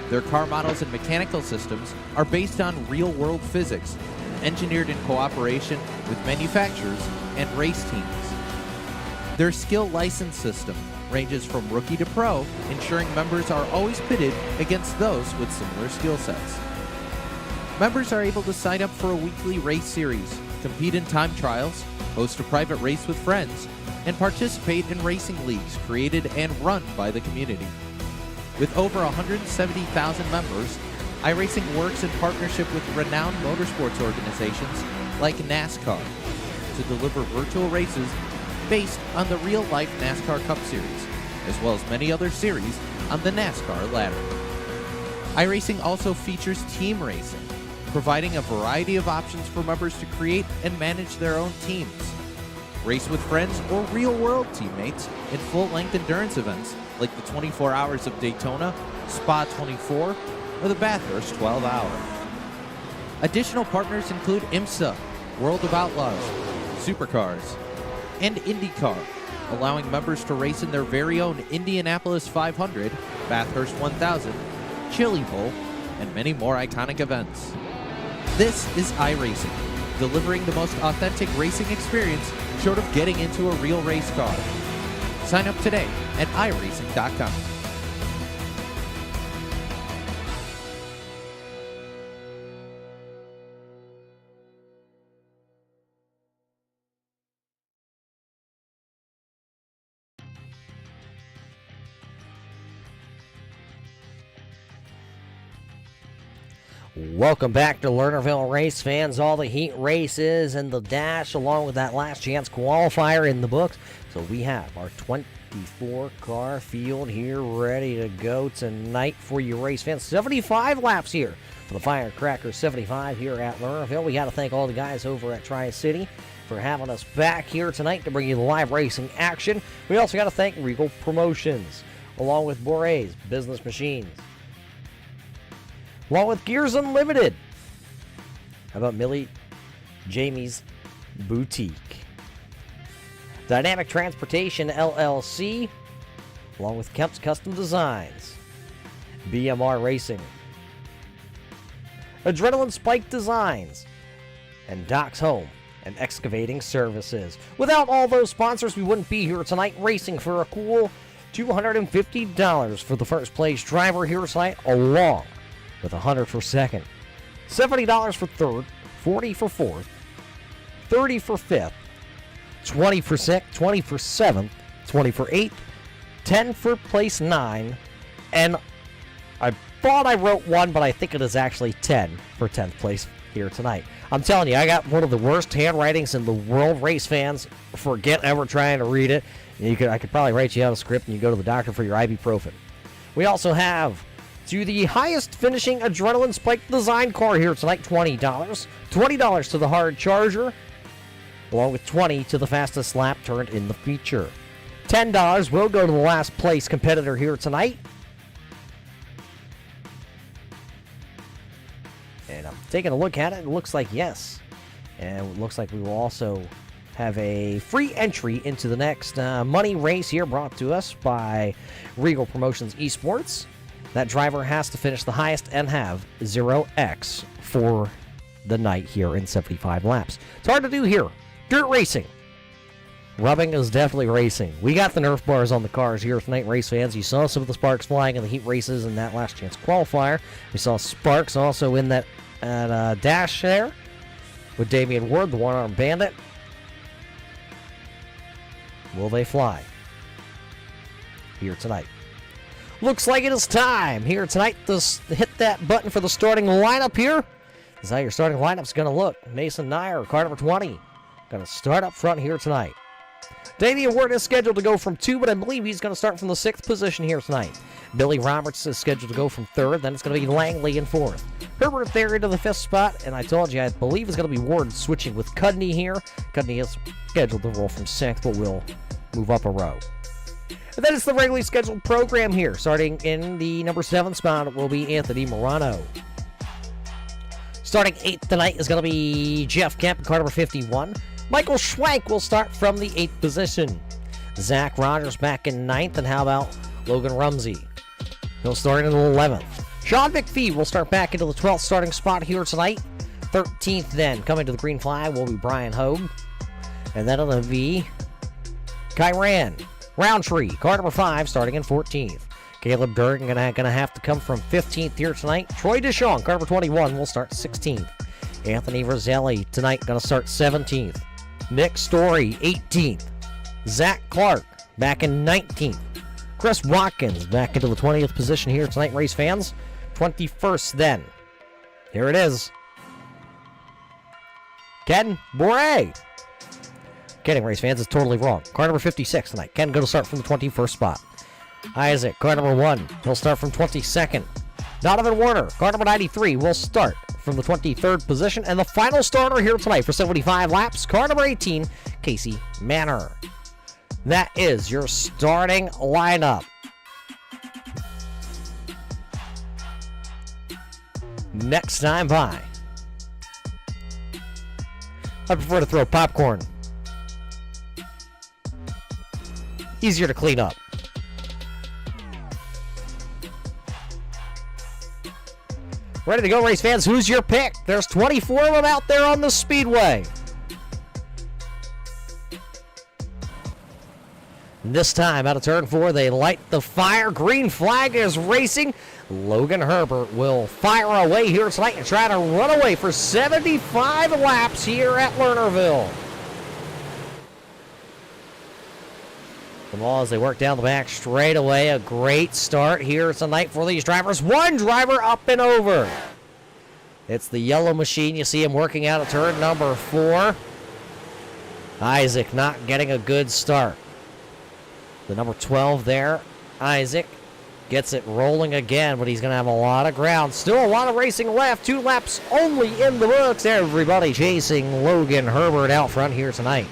Their car models and mechanical systems are based on real-world physics, engineered in cooperation with manufacturers and race teams. Their skill license system ranges from rookie to pro, ensuring members are always pitted against those with similar skill sets. Members are able to sign up for a weekly race series, compete in time trials, host a private race with friends, and participate in racing leagues created and run by the community. With over 170,000 members, iRacing works in partnership with renowned motorsports organizations like NASCAR to deliver virtual races based on the real-life NASCAR Cup Series, as well as many other series on the NASCAR ladder. iRacing also features team racing, providing a variety of options for members to create and manage their own teams. Race with friends or real-world teammates in full-length endurance events like the 24 Hours of Daytona, Spa 24, or the Bathurst 12 Hour. Additional partners include IMSA, World of Outlaws, Supercars, and IndyCar, allowing members to race in their very own Indianapolis 500, Bathurst 1000, Chili Bowl, and many more iconic events. This is iRacing, delivering the most authentic racing experience short of getting into a real race car. Sign up today at iRacing.com. Welcome back to Lernerville race fans. All the heat races and the dash along with that last chance qualifier in the books. So we have our 54-car field here ready to go tonight for you race fans. 75 laps here for the Firecracker 75 here at Lernerville. We got to thank all the guys over at Tri-City for having us back here tonight to bring you the live racing action. We also got to thank Regal Promotions, along with Boray's Business Machines, along with Gears Unlimited. How about Millie Jamie's Boutique? Dynamic Transportation LLC, along with Kemp's Custom Designs, BMR Racing, Adrenaline Spike Designs, and Doc's Home and Excavating Services. Without all those sponsors, we wouldn't be here tonight racing for a cool $250 for the first place driver here tonight, along with $100 for second, $70 for third, $40 for fourth, $30 for fifth, $20 for sixth, $20 for seventh, $20 for eighth, $10 for place 9, and I thought I wrote 1, but I think it is actually 10 for 10th place here tonight. I'm telling you, I got one of the worst handwritings in the world. Race fans, forget ever trying to read it. I could probably write you out a script and you go to the doctor for your ibuprofen. We also have to the highest finishing Adrenaline Spike Design car here tonight, $20. $20 to the hard charger, along with $20 to the fastest lap turned in the feature. $10 will go to the last place competitor here tonight. And I'm taking a look at it. It looks like yes. And it looks like we will also have a free entry into the next money race here, brought to us by Regal Promotions Esports. That driver has to finish the highest and have 0x for the night here in 75 laps. It's hard to do here. Dirt racing. Rubbing is definitely racing. We got the Nerf bars on the cars here tonight, race fans. You saw some of the sparks flying in the heat races in that last chance qualifier. We saw sparks also in that dash there with Damian Ward, the one-armed bandit. Will they fly here tonight? Looks like it is time here tonight to hit that button for the starting lineup here. This is how your starting lineup's going to look. Mason Nyer, car number 20, going to start up front here tonight. Damian Ward is scheduled to go from 2, but I believe he's going to start from the 6th position here tonight. Billy Roberts is scheduled to go from 3rd, then it's going to be Langley in 4th. Herbert there into the 5th spot, and I told you, I believe it's going to be Ward switching with Cudney here. Cudney is scheduled to roll from 6th, but will move up a row. And then it's the regularly scheduled program here. Starting in the number 7 spot will be Anthony Morano. Starting 8th tonight is going to be Jeff Kemp, car number 51. Michael Schwank will start from the 8th position. Zach Rogers back in 9th, and how about Logan Rumsey? He'll start in the 11th. Sean McPhee will start back into the 12th starting spot here tonight. 13th then, coming to the green flag, will be Brian Hogue. And then it'll be Kyran Roundtree, car number 5, starting in 14th. Caleb Durgan gonna have to come from 15th here tonight. Troy Deschamps, car number 21, will start 16th. Anthony Roselli tonight gonna start 17th. Nick Story, 18th. Zach Clark back in 19th. Chris Watkins back into the 20th position here tonight, race fans. 21st then. Here it is. Ken Boray. Kidding, race fans, it's totally wrong. Car number 56 tonight. Ken going to start from the 21st spot. Isaac, car number 1, he'll start from 22nd. Donovan Warner, car number 93, will start from the 23rd position. And the final starter here tonight for 75 laps, car number 18, Casey Manor. That is your starting lineup. Next time by, I prefer to throw popcorn. Easier to clean up. Ready to go, race fans? Who's your pick? There's 24 of them out there on the speedway. This time, out of turn 4, they light the fire. Green flag is racing. Logan Herbert will fire away here tonight and try to run away for 75 laps here at Lernerville. The ball as they work down the back straight away. A great start here tonight for these drivers. One driver up and over. It's the yellow machine. You see him working out at turn number 4. Isaac not getting a good start. The number 12 there, Isaac, gets it rolling again, but he's going to have a lot of ground. Still a lot of racing left. 2 laps only in the books. Everybody chasing Logan Herbert out front here tonight.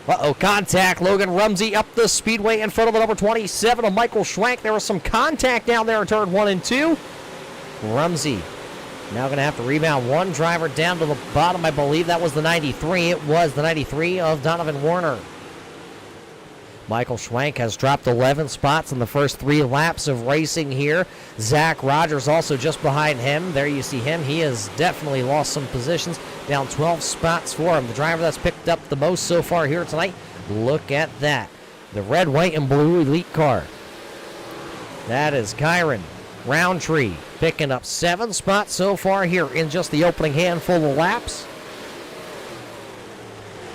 Uh-oh, contact. Logan Rumsey up the speedway in front of the number 27 of Michael Schwank. There was some contact down there in turn 1 and 2. Rumsey now going to have to rebound one driver down to the bottom. I believe that was the 93. It was the 93 of Donovan Warner. Michael Schwank has dropped 11 spots in the first 3 laps of racing here. Zach Rogers also just behind him. There you see him. He has definitely lost some positions. Down 12 spots for him. The driver that's picked up the most so far here tonight. Look at that. The red, white, and blue elite car. That is Kyron Roundtree picking up 7 spots so far here in just the opening handful of laps.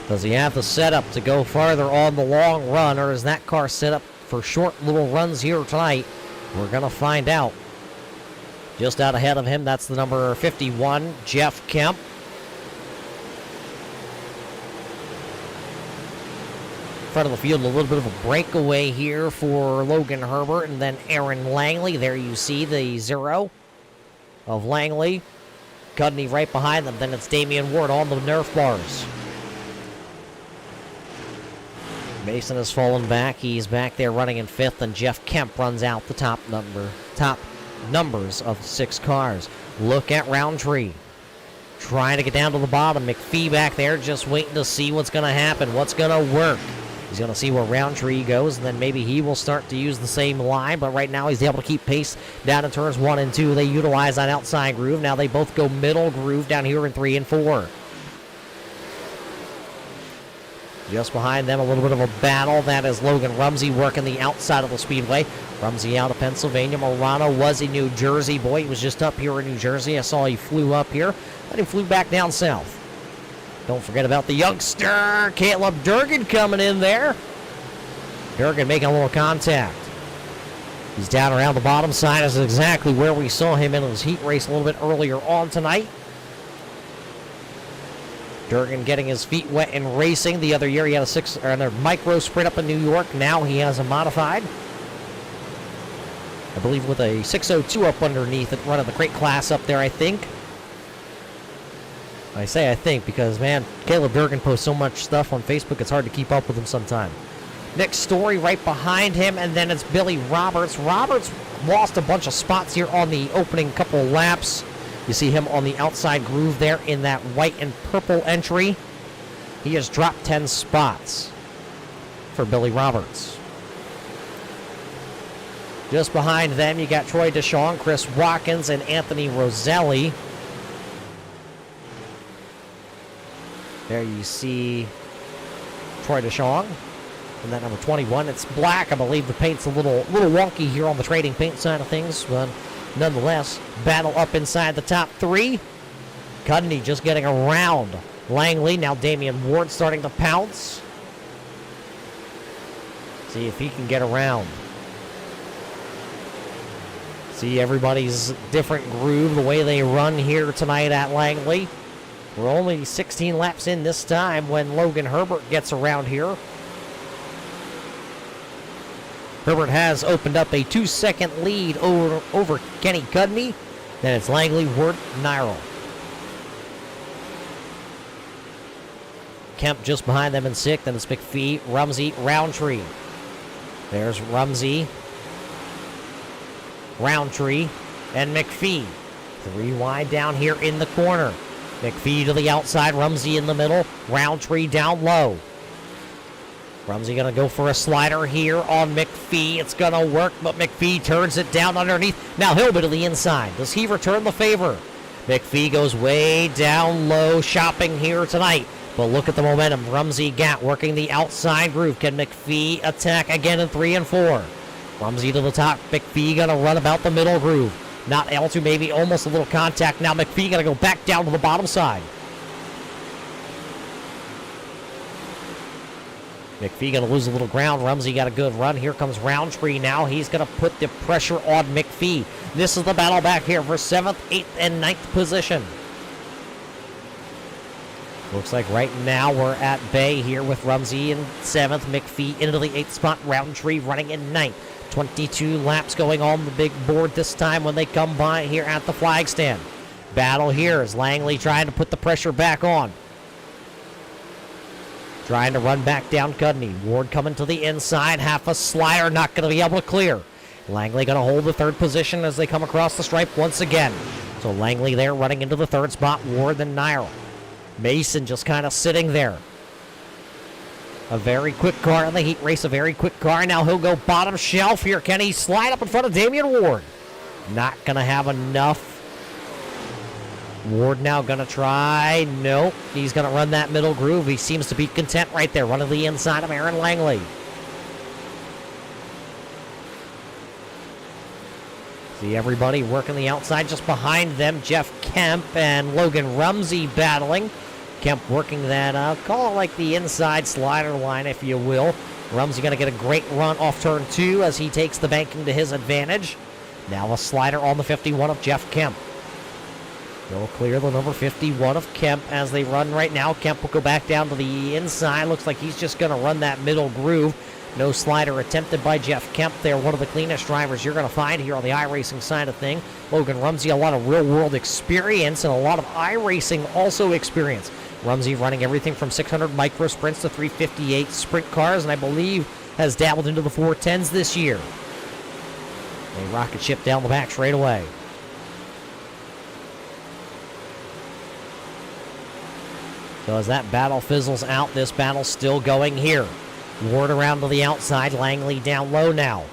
Does he have the setup to go farther on the long run, or is that car set up for short little runs here tonight? We're going to find out. Just out ahead of him, that's the number 51, Jeff Kemp. Front of the field, a little bit of a breakaway here for Logan Herbert, and then Aaron Langley. There you see the 0 of Langley. Cudney right behind them. Then it's Damian Ward on the Nerf bars. Mason has fallen back. He's back there running in 5th, and Jeff Kemp runs out the top numbers of 6 cars. Look at Roundtree. Trying to get down to the bottom. McPhee back there just waiting to see what's going to happen, what's going to work. He's going to see where Roundtree goes, and then maybe he will start to use the same line, but right now he's able to keep pace down in turns 1 and 2. They utilize that outside groove. Now they both go middle groove down here in 3 and 4. Just behind them, a little bit of a battle. That is Logan Rumsey working the outside of the speedway. Rumsey out of Pennsylvania. Morano was a New Jersey boy. He was just up here in New Jersey. I saw he flew up here, then he flew back down south. Don't forget about the youngster, Caleb Durgan, coming in there. Durgan making a little contact. He's down around the bottom side. This is exactly where we saw him in his heat race a little bit earlier on tonight. Durgan getting his feet wet in racing. The other year he had a micro sprint up in New York. Now he has a modified, I believe, with a 602 up underneath it, running the crate class up there, I think. I say I think because, man, Caleb Durgan posts so much stuff on Facebook, it's hard to keep up with him sometime. Nick Story right behind him, and then it's Billy Roberts. Roberts lost a bunch of spots here on the opening couple laps. You see him on the outside groove there in that white and purple entry. He has dropped 10 spots for Billy Roberts. Just behind them, you got Troy Deschamps, Chris Watkins, and Anthony Roselli. There you see Troy Deschamps. And that number 21, it's black. I believe the paint's a little wonky here on the trading paint side of things, but nonetheless, battle up inside the top 3. Cudney just getting around Langley. Now Damian Ward starting to pounce. See if he can get around. See everybody's different groove, the way they run here tonight at Langley. We're only 16 laps in this time when Logan Herbert gets around here. Herbert has opened up a 2-second lead over Kenny Cudney. Then it's Langley, Ward, Nyril. Kemp just behind them in 6th. Then it's McPhee, Rumsey, Roundtree. There's Rumsey, Roundtree, and McPhee. 3 wide down here in the corner. McPhee to the outside, Rumsey in the middle, Roundtree down low. Rumsey going to go for a slider here on McPhee. It's going to work, but McPhee turns it down underneath. Now Hilbert to the inside. Does he return the favor? McPhee goes way down low, shopping here tonight. But look at the momentum. Rumsey got working the outside groove. Can McPhee attack again in 3 and 4? Rumsey to the top. McPhee going to run about the middle groove. Not L2, maybe almost a little contact. Now McPhee going to go back down to the bottom side. McPhee going to lose a little ground. Rumsey got a good run. Here comes Roundtree now. He's going to put the pressure on McPhee. This is the battle back here for 7th, 8th, and 9th position. Looks like right now we're at bay here with Rumsey in 7th, McPhee into the 8th spot, Roundtree running in 9th. 22 laps going on the big board this time when they come by here at the flag stand. Battle here as Langley trying to put the pressure back on. Trying to run back down Cudney. Ward coming to the inside, half a slider, not going to be able to clear. Langley going to hold the 3rd position as they come across the stripe once again. So Langley there running into the 3rd spot, Ward then Nairo. Mason just kind of sitting there. A very quick car in the heat race, a very quick car. Now he'll go bottom shelf here. Can he slide up in front of Damian Ward? Not going to have enough. Ward now going to try. Nope. He's going to run that middle groove. He seems to be content right there, running the inside of Aaron Langley. See everybody working the outside just behind them. Jeff Kemp and Logan Rumsey battling. Kemp working that, call it like the inside slider line, if you will. Rumsey going to get a great run off turn 2 as he takes the banking to his advantage. Now a slider on the 51 of Jeff Kemp. They'll clear the number 51 of Kemp as they run right now. Kemp will go back down to the inside. Looks like he's just going to run that middle groove. No slider attempted by Jeff Kemp there. One of the cleanest drivers you're going to find here on the iRacing side of thing. Logan Rumsey, a lot of real-world experience and a lot of iRacing also experience. Rumsey running everything from 600 micro sprints to 358 sprint cars, and I believe has dabbled into the 410s this year. A rocket ship down the back straight away. So as that battle fizzles out, this battle's still going here. Ward around to the outside, Langley down low now.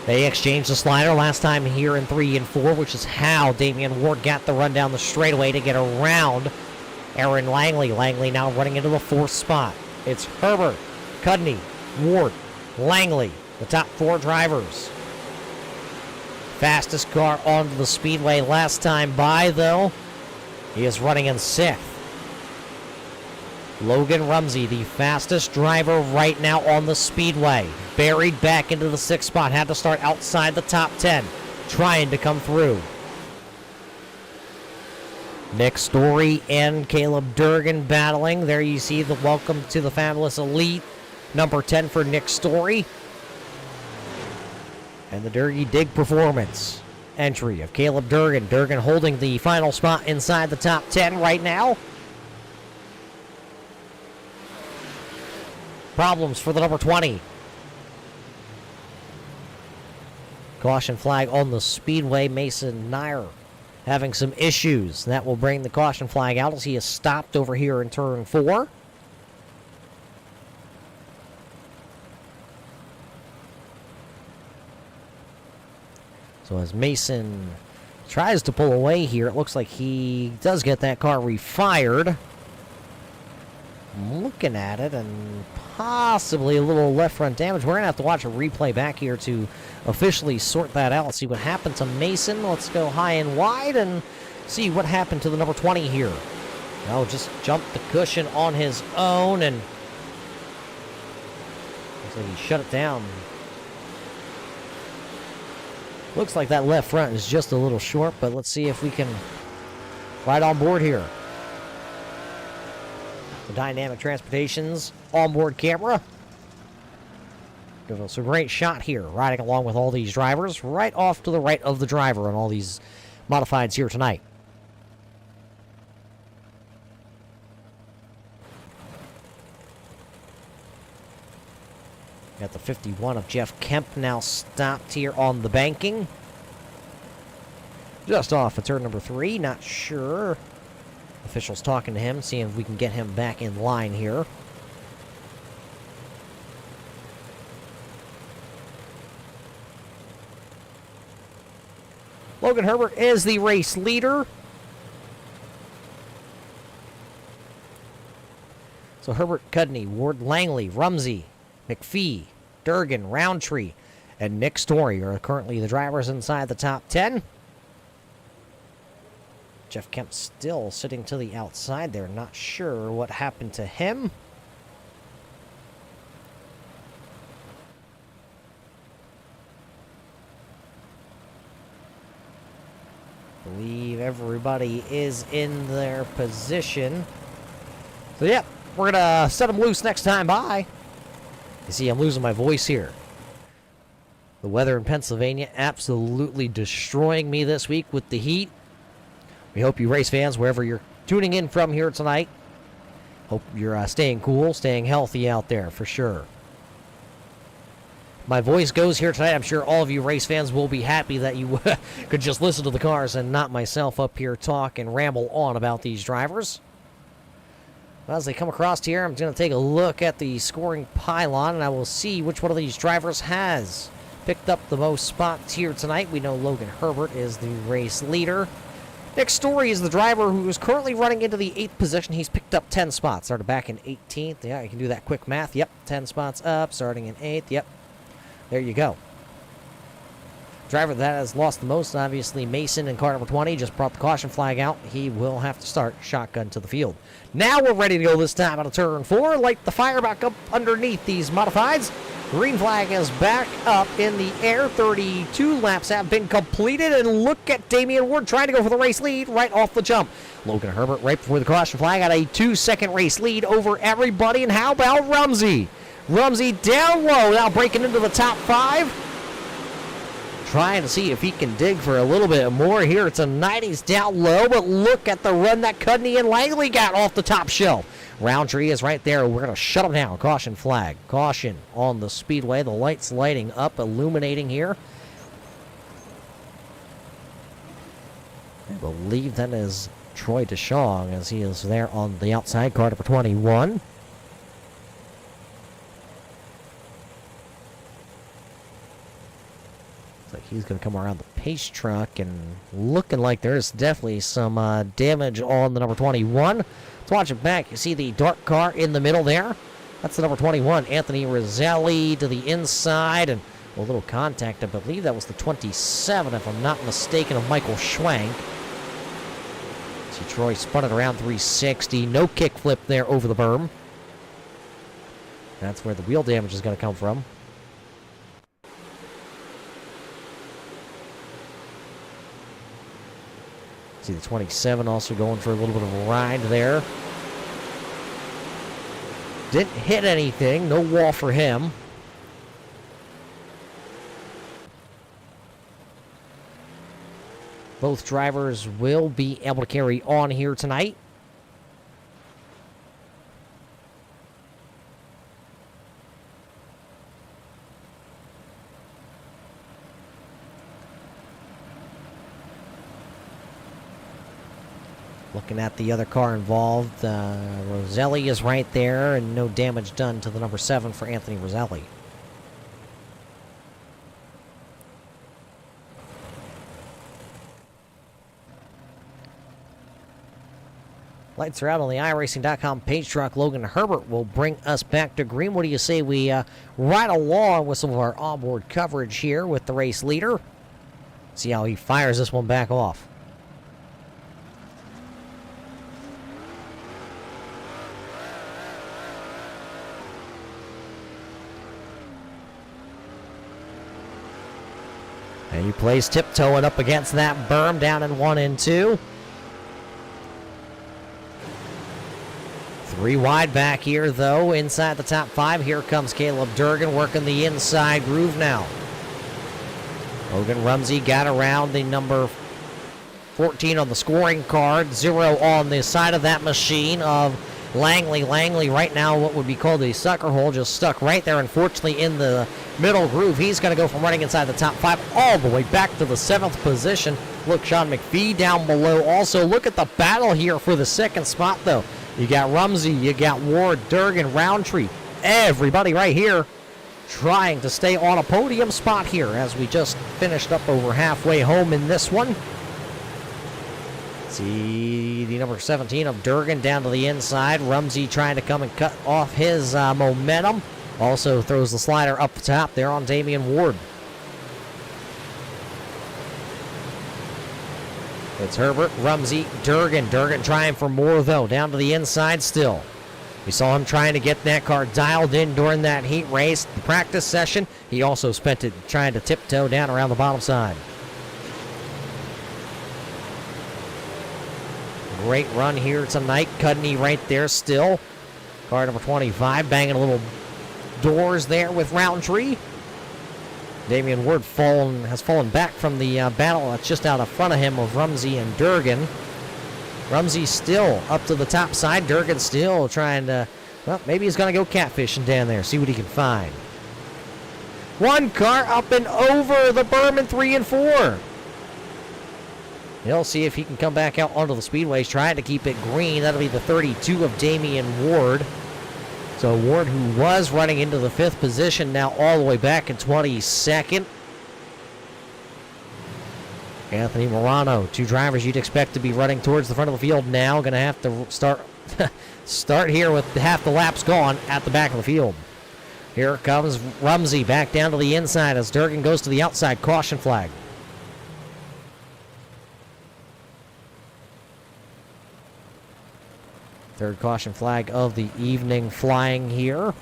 They exchanged the slider last time here in 3 and 4, which is how Damian Ward got the run down the straightaway to get around Aaron Langley. Langley now running into the 4th spot. It's Herbert, Cudney, Ward, Langley, the top 4 drivers. Fastest car onto the speedway last time by, though. He is running in 6th. Logan Rumsey, the fastest driver right now on the speedway. Buried back into the 6th spot. Had to start outside the top 10. Trying to come through. Nick Story and Caleb Durgan battling. There you see the welcome to the Fabulous Elite. Number 10 for Nick Story. And the Durgy Dig Performance entry of Caleb Durgan. Durgan holding the final spot inside the top 10 right now. Problems for the number 20. Caution flag on the speedway. Mason Nair having some issues. That will bring the caution flag out as he is stopped over here in turn 4. So as Mason tries to pull away here, it looks like he does get that car refired. I'm looking at it and possibly a little left front damage. We're going to have to watch a replay back here to officially sort that out. See what happened to Mason. Let's go high and wide and see what happened to the number 20 here. Oh, just jumped the cushion on his own and looks like he shut it down. Looks like that left front is just a little short, but let's see if we can ride on board here. The Dynamic Transportation's onboard camera. Give us a great shot here, riding along with all these drivers, right off to the right of the driver on all these modifieds here tonight. Got the 51 of Jeff Kemp now stopped here on the banking. Just off of turn number 3, not sure. Officials talking to him, seeing if we can get him back in line here. Logan Herbert is the race leader. So Herbert, Cudney, Ward Langley, Rumsey, McPhee, Durgan, Roundtree, and Nick Story are currently the drivers inside the top 10. Jeff Kemp still sitting to the outside there. Not sure what happened to him. believe everybody is in their position. So, yeah, we're going to set them loose next time by. You see, I'm losing my voice here. The weather in Pennsylvania absolutely destroying me this week with the heat. We hope you race fans, wherever you're tuning in from here tonight, hope you're staying cool, staying healthy out there for sure. My voice goes here tonight. I'm sure all of you race fans will be happy that you could just listen to the cars and not myself up here talk and ramble on about these drivers. As they come across here, I'm going to take a look at the scoring pylon, and I will see which one of these drivers has picked up the most spots here tonight. We know Logan Herbert is the race leader. Nick Story is the driver who is currently running into the 8th position. He's picked up 10 spots. Started back in 18th. Yeah, you can do that quick math. Yep, 10 spots up, starting in 8th. Yep. There you go. Driver that has lost the most, obviously, Mason in car number 20. Just brought the caution flag out. He will have to start shotgun to the field. Now we're ready to go this time out of turn 4. Light the fire back up underneath these modifieds. Green flag is back up in the air. 32 laps have been completed. And look at Damian Ward trying to go for the race lead right off the jump. Logan Herbert right before the caution flag got a 2-second race lead over everybody. And how about Rumsey? Rumsey down low, now breaking into the top 5. Trying to see if he can dig for a little bit more here tonight. He's down low, but look at the run that Cudney and Langley got off the top shelf. Roundtree is right there. We're going to shut him down. Caution flag. Caution on the speedway. The lights lighting up, illuminating here. I believe that is Troy DeShong as he is there on the outside, car number 21. Like he's going to come around the pace truck, and looking like there's definitely some damage on the number 21. Let's watch it back. You see the dark car in the middle there? That's the number 21, Anthony Roselli, to the inside, and a little contact. I believe that was the 27, if I'm not mistaken, of Michael Schwank. See Troy spun it around 360. No kickflip there over the berm. That's where the wheel damage is going to come from. See the 27 also going for a little bit of a ride there. Didn't hit anything. No wall for him. Both drivers will be able to carry on here tonight. Looking at the other car involved, Roselli is right there, and no damage done to the number 7 for Anthony Roselli. Lights are out on the iRacing.com page truck. Logan Herbert will bring us back to green. What do you say we ride along with some of our onboard coverage here with the race leader? See how he fires this one back off. And he plays tiptoeing up against that berm down in 1 and 2. 3 wide back here, though, inside the top 5. Here comes Caleb Durgan working the inside groove now. Logan Rumsey got around the number 14 on the scoring card. 0 on the side of that machine of Langley. Langley right now what would be called a sucker hole, just stuck right there, unfortunately, in the middle groove. He's going to go from running inside the top 5 all the way back to the 7th position. Look, Sean McPhee down below. Also, look at the battle here for the 2nd spot, though. You got Rumsey, you got Ward, Durgan, Roundtree. Everybody right here trying to stay on a podium spot here as we just finished up over halfway home in this one. See the number 17 of Durgan down to the inside. Rumsey trying to come and cut off his momentum. Also throws the slider up the top there on Damian Ward. It's Herbert, Rumsey, Durgan. Durgan trying for more, though, down to the inside still. We saw him trying to get that car dialed in during that heat race, the practice session. He also spent it trying to tiptoe down around the bottom side. Great run here tonight. Cudney right there still. Car number 25 banging a little doors there with Roundtree. Damian Ward has fallen back from the battle that's just out in front of him of Rumsey and Durgan. Rumsey still up to the top side. Durgan still trying to, well, maybe he's going to go catfishing down there, see what he can find. One car up and over the berm in 3 and 4. He'll see if he can come back out onto the speedway. He's trying to keep it green. That'll be the 32 of Damian Ward. So Ward, who was running into the 5th position, now all the way back in 22nd. Anthony Morano, 2 drivers you'd expect to be running towards the front of the field now. Going to have to start here with half the laps gone at the back of the field. Here comes Rumsey back down to the inside as Durgan goes to the outside. Caution flag. Third caution flag of the evening flying here.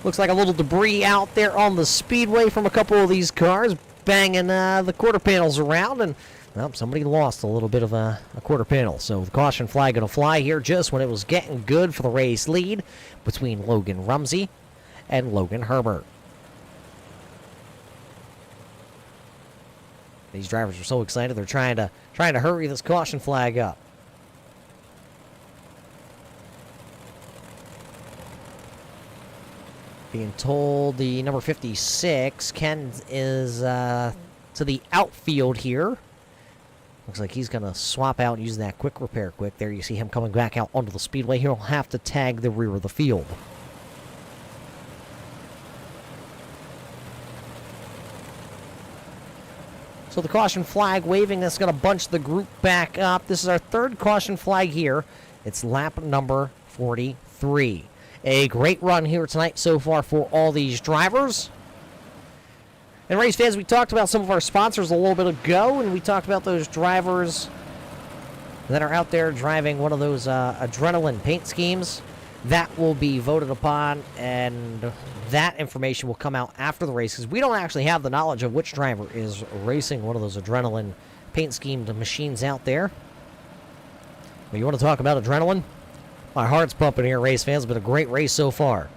Looks like a little debris out there on the speedway from a couple of these cars banging the quarter panels around, and well, somebody lost a little bit of a quarter panel. So the caution flag going to fly here just when it was getting good for the race lead between Logan Rumsey and Logan Herbert. These drivers are so excited, they're trying to hurry this caution flag up. Being told the number 56, Ken, is to the outfield here. Looks like he's going to swap out using that quick repair quick. There you see him coming back out onto the speedway. He'll have to tag the rear of the field. So the caution flag waving, that's going to bunch the group back up. This is our 3rd caution flag here. It's lap number 43. A great run here tonight so far for all these drivers. And race fans, we talked about some of our sponsors a little bit ago, and we talked about those drivers that are out there driving one of those adrenaline paint schemes. That will be voted upon, and that information will come out after the race, because we don't actually have the knowledge of which driver is racing one of those adrenaline paint schemed machines out there. But you want to talk about adrenaline? My heart's pumping here, race fans. It's been a great race so far.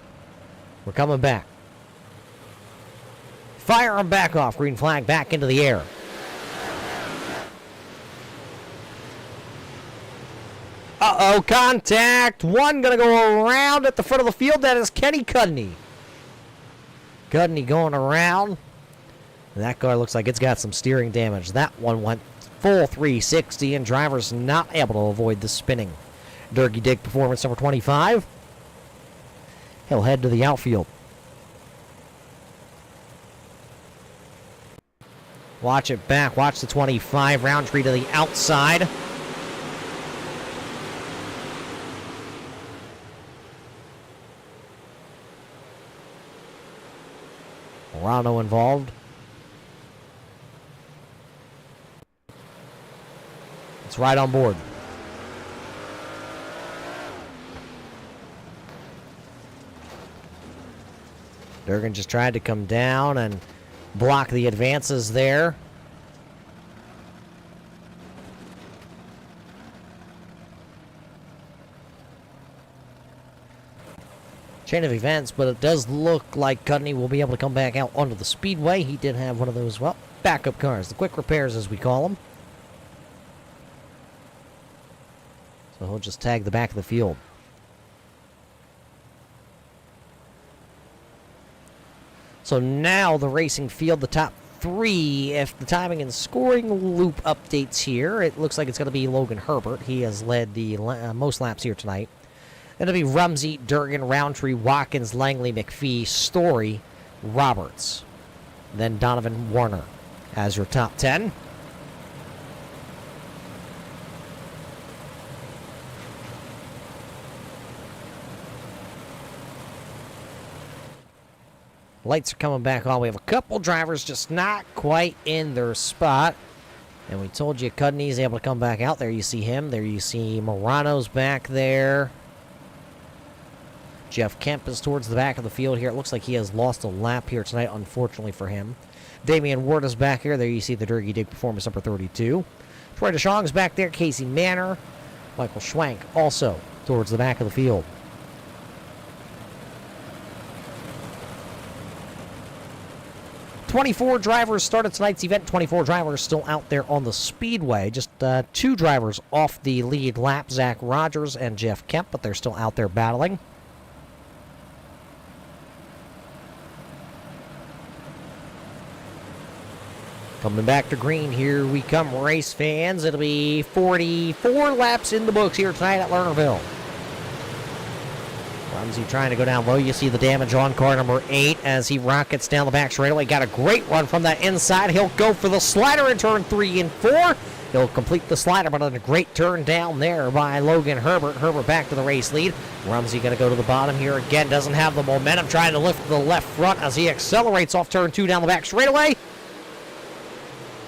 We're coming back. Fire them back off. Green flag back into the air. Uh-oh, contact. One going to go around at the front of the field. That is Kenny Cudney. Cudney going around. That car looks like it's got some steering damage. That one went full 360, and drivers not able to avoid the spinning. Dirty Dig Performance number 25. He'll head to the outfield. Watch it back. Watch the 25. Roundtree to the outside. Morano involved. It's right on board. Durgan just tried to come down and block the advances there. Chain of events, but it does look like Cudney will be able to come back out onto the speedway. He did have one of those, well, backup cars, the quick repairs as we call them. So he'll just tag the back of the field. So now the racing field, the top 3, if the timing and scoring loop updates here, it looks like it's going to be Logan Herbert. He has led the most laps here tonight. Then it'll be Rumsey, Durgan, Roundtree, Watkins, Langley, McPhee, Story, Roberts. Then Donovan Warner as your top 10. Lights are coming back on. We have a couple drivers just not quite in their spot. And we told you Cudney's able to come back out. There you see him. There you see Morano's back there. Jeff Kemp is towards the back of the field here. It looks like he has lost a lap here tonight, unfortunately for him. Damian Ward is back here. There you see the Dirty Dig Performance number 32. Troy DeShong's back there. Casey Manor. Michael Schwank also towards the back of the field. "24 drivers started tonight's event. 24 drivers still out there on the speedway. Just 2 drivers off the lead lap, Zach Rogers and Jeff Kemp, but they're still out there battling. Coming back to green, here we come, race fans. It'll be 44 laps in the books here tonight at Lernerville. Rumsey trying to go down low. You see the damage on car number 8 as he rockets down the back straightaway. Got a great run from that inside. He'll go for the slider in turn 3 and 4. He'll complete the slider, but on a great turn down there by Logan Herbert. Herbert back to the race lead. Rumsey going to go to the bottom here again. Doesn't have the momentum. Trying to lift the left front as he accelerates off turn 2 down the back straightaway.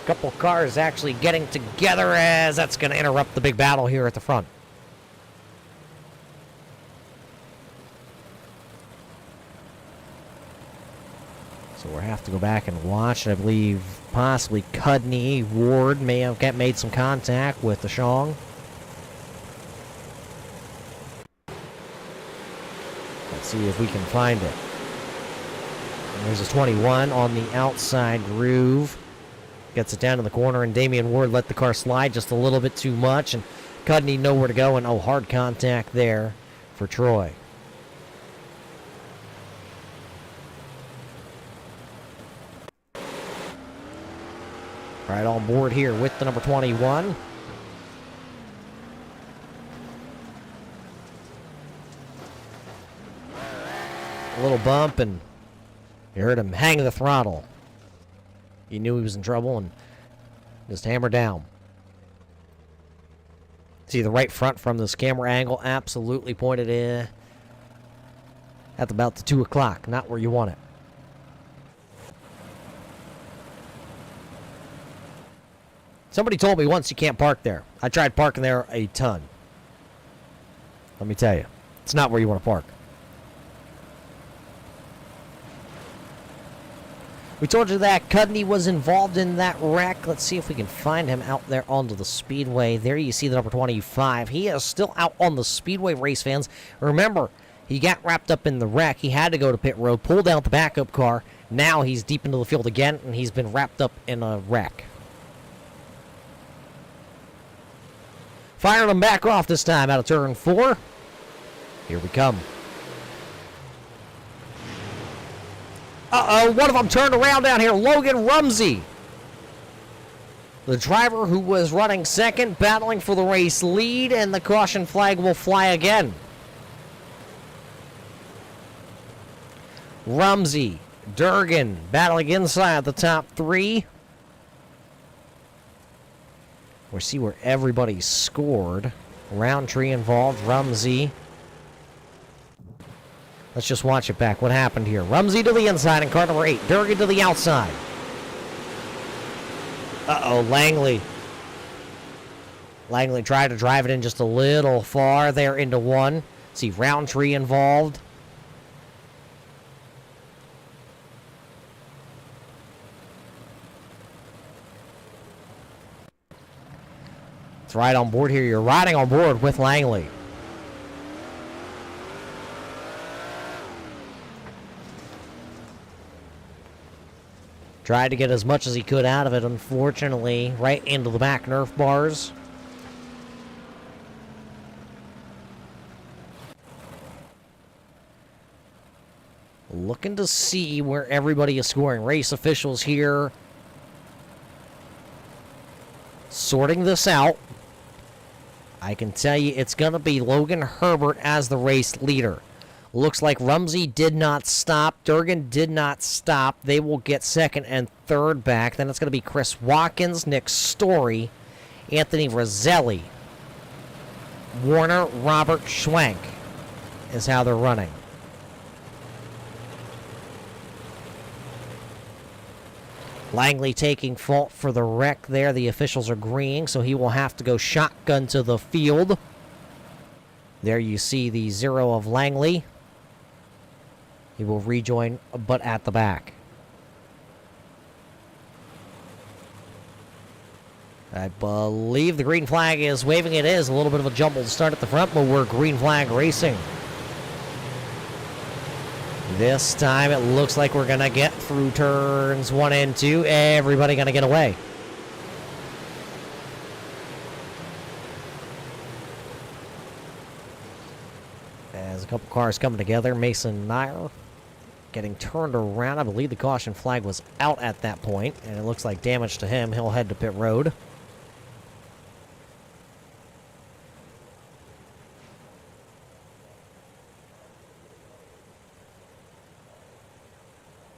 Couple cars actually getting together as that's going to interrupt the big battle here at the front. So we'll have to go back and watch. I believe possibly Cudney, Ward may have made some contact with DeShong. Let's see if we can find it. And there's a 21 on the outside groove. Gets it down to the corner, and Damian Ward let the car slide just a little bit too much, and Cudney nowhere to go, and hard contact there for Troy. Right on board here with the number 21. A little bump, and you heard him hang the throttle. He knew he was in trouble and just hammered down. See the right front from this camera angle, absolutely pointed in at about the 2 o'clock, not where you want it. Somebody told me once you can't park there. I tried parking there a ton. Let me tell you, it's not where you want to park. We told you that Cudney was involved in that wreck. Let's see if we can find him out there onto the speedway. There you see the number 25. He is still out on the speedway, race fans. Remember, he got wrapped up in the wreck. He had to go to pit road, pulled out the backup car. Now he's deep into the field again, and he's been wrapped up in a wreck. Firing him back off this time out of turn 4. Here we come. Uh-oh, one of them turned around down here. Logan Rumsey, the driver who was running second, battling for the race lead, and the caution flag will fly again. Rumsey, Durgan battling inside the top 3. We'll see where everybody scored. Roundtree involved, Rumsey. Let's just watch it back. What happened here? Rumsey to the inside in car number 8. Durgan to the outside. Uh-oh, Langley. Langley tried to drive it in just a little far there into 1. See Roundtree involved. It's right on board here. You're riding on board with Langley. Tried to get as much as he could out of it, unfortunately, right into the back Nerf bars. Looking to see where everybody is scoring. Race officials here sorting this out. I can tell you it's going to be Logan Herbert as the race leader. Looks like Rumsey did not stop. Durgan did not stop. They will get second and third back. Then it's going to be Chris Watkins, Nick Story, Anthony Roselli, Warner, Robert Schwank is how they're running. Langley taking fault for the wreck there. The officials are agreeing, so he will have to go shotgun to the field. There you see the 0 of Langley. He will rejoin, but at the back. I believe the green flag is waving. It is a little bit of a jumbled start at the front, but we're green flag racing. This time it looks like we're going to get through turns 1 and 2. Everybody going to get away. As a couple cars coming together, Mason Nair getting turned around. I believe the caution flag was out at that point, and it looks like damage to him. He'll head to pit road.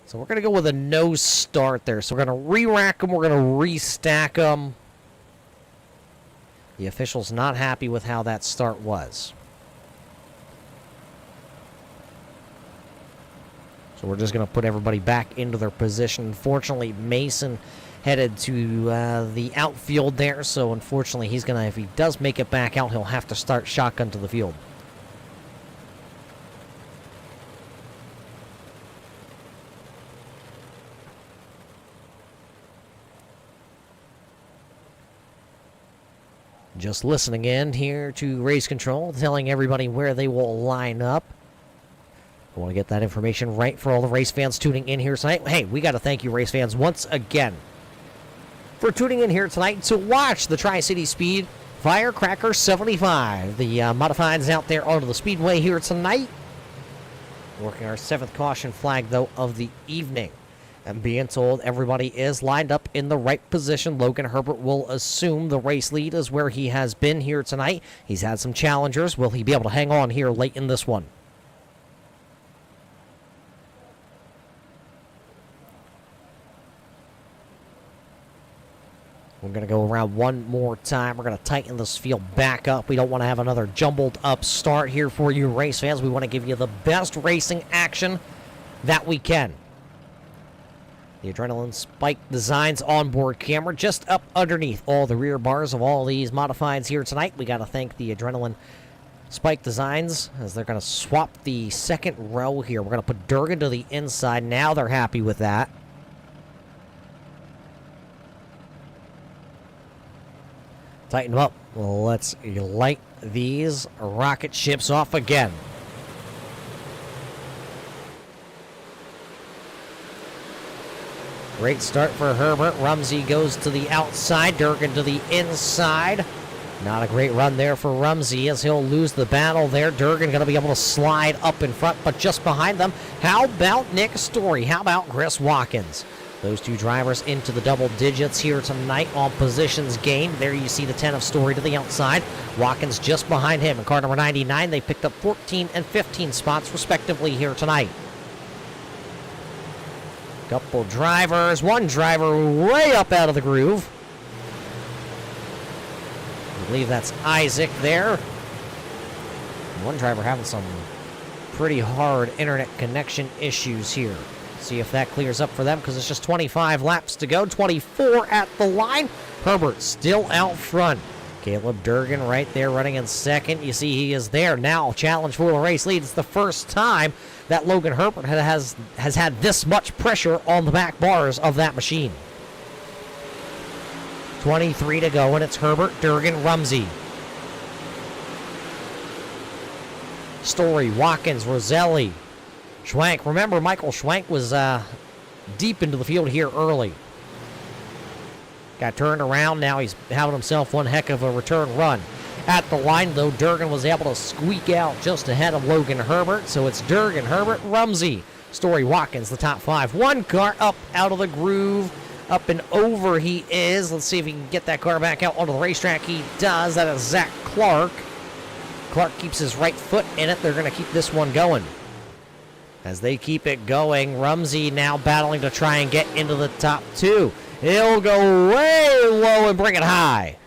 So we're going to go with a no start there. So we're going to re-rack them. We're going to restack them. The official's not happy with how that start was. So we're just going to put everybody back into their position. Unfortunately, Mason headed to the outfield there. So unfortunately, he's going to, if he does make it back out, he'll have to start shotgun to the field. Just listening in here to race control, telling everybody where they will line up. I want to get that information right for all the race fans tuning in here tonight. Hey, we got to thank you, race fans, once again for tuning in here tonight to watch the Tri-City Speed Firecracker 75. The modifieds out there onto the speedway here tonight. Working our 7th caution flag, though, of the evening. And being told everybody is lined up in the right position. Logan Herbert will assume the race lead is where he has been here tonight. He's had some challengers. Will he be able to hang on here late in this one? We're going to go around one more time. We're going to tighten this field back up. We don't want to have another jumbled up start here for you race fans. We want to give you the best racing action that we can. The Adrenaline Spike Designs onboard camera just up underneath all the rear bars of all these modifieds here tonight. We got to thank the Adrenaline Spike Designs as they're going to swap the second row here. We're going to put Durgan to the inside. Now they're happy with that. Tighten them up. Let's light these rocket ships off again. Great start for Herbert. Rumsey goes to the outside. Durgan to the inside. Not a great run there for Rumsey as he'll lose the battle there. Durgan going to be able to slide up in front, but just behind them, how about Nick Story? How about Chris Watkins? Those two drivers into the double digits here tonight on positions gained. There you see the 10 of Story to the outside. Watkins just behind him. In car number 99, they picked up 14 and 15 spots respectively here tonight. Couple drivers, one driver way up out of the groove. I believe that's Isaac there. One driver having some pretty hard internet connection issues here. See if that clears up for them because it's just 25 laps to go. 24 at the line. Herbert still out front. Caleb Durgan right there running in second. You see he is there now. Challenge for the race lead. It's the first time that Logan Herbert has had this much pressure on the back bars of that machine. 23 to go, and it's Herbert, Durgan, Rumsey. Story, Watkins, Roselli, Schwank. Remember, Michael Schwank was deep into the field here early. Got turned around. Now he's having himself one heck of a return run. At the line, though, Durgan was able to squeak out just ahead of Logan Herbert. So it's Durgan, Herbert, Rumsey, Story, Watkins, the top 5. One car up out of the groove. Up and over he is. Let's see if he can get that car back out onto the racetrack. He does. That is Zach Clark. Clark keeps his right foot in it. They're going to keep this one going. As they keep it going, Rumsey now battling to try and get into the top 2. He'll go way low and bring it high.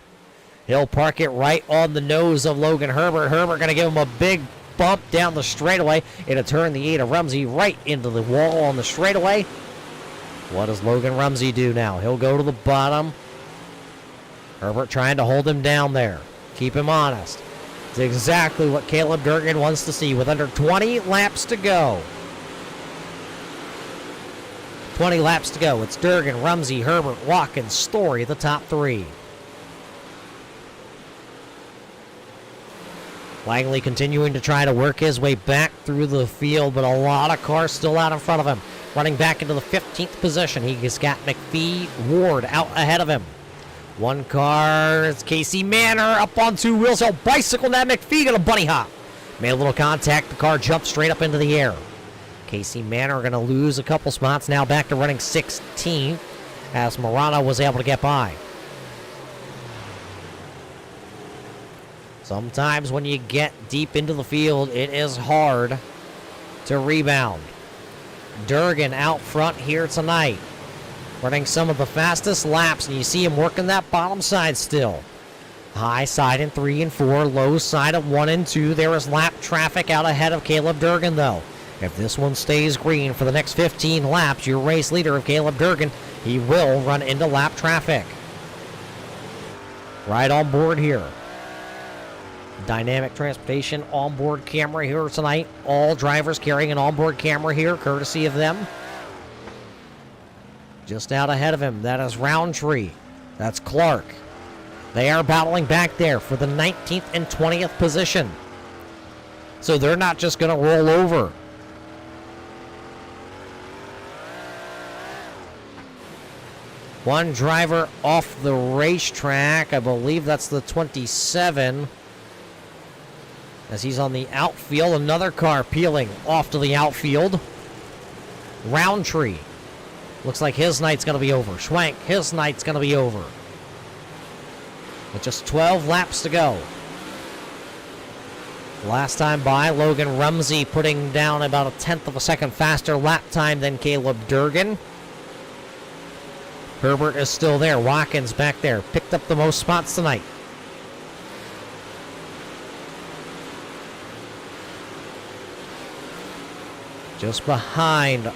He'll park it right on the nose of Logan Herbert. Herbert going to give him a big bump down the straightaway. It'll turn the 8 of Rumsey right into the wall on the straightaway. What does Logan Rumsey do now? He'll go to the bottom. Herbert trying to hold him down there. Keep him honest. It's exactly what Caleb Durgan wants to see with under 20 laps to go. 20 laps to go. It's Durgan, Rumsey, Herbert, Watkins, Story, the top 3. Langley continuing to try to work his way back through the field, but a lot of cars still out in front of him. Running back into the 15th position, he's got McPhee Ward out ahead of him. One car, it's Casey Manor up on two wheels. He'll bicycle that McPhee, gonna bunny hop. Made a little contact, the car jumped straight up into the air. Casey Manor gonna lose a couple spots, now back to running 16th as Morano was able to get by. Sometimes when you get deep into the field, it is hard to rebound. Durgan out front here tonight, running some of the fastest laps, and you see him working that bottom side still. High side in 3 and 4, low side of 1 and 2. There is lap traffic out ahead of Caleb Durgan, though. If this one stays green for the next 15 laps, your race leader of Caleb Durgan, he will run into lap traffic. Right on board here. Dynamic Transportation onboard camera here tonight. All drivers carrying an onboard camera here, courtesy of them. Just out ahead of him, that is Roundtree. That's Clark. They are battling back there for the 19th and 20th position. So they're not just going to roll over. One driver off the racetrack. I believe that's the 27. As he's on the outfield, another car peeling off to the outfield. Roundtree. Looks like his night's going to be over. Schwank, his night's going to be over. With just 12 laps to go. Last time by, Logan Rumsey putting down about a 1/10 of a second faster lap time than Caleb Durgan. Herbert is still there. Watkins back there. Picked up the most spots tonight. Just behind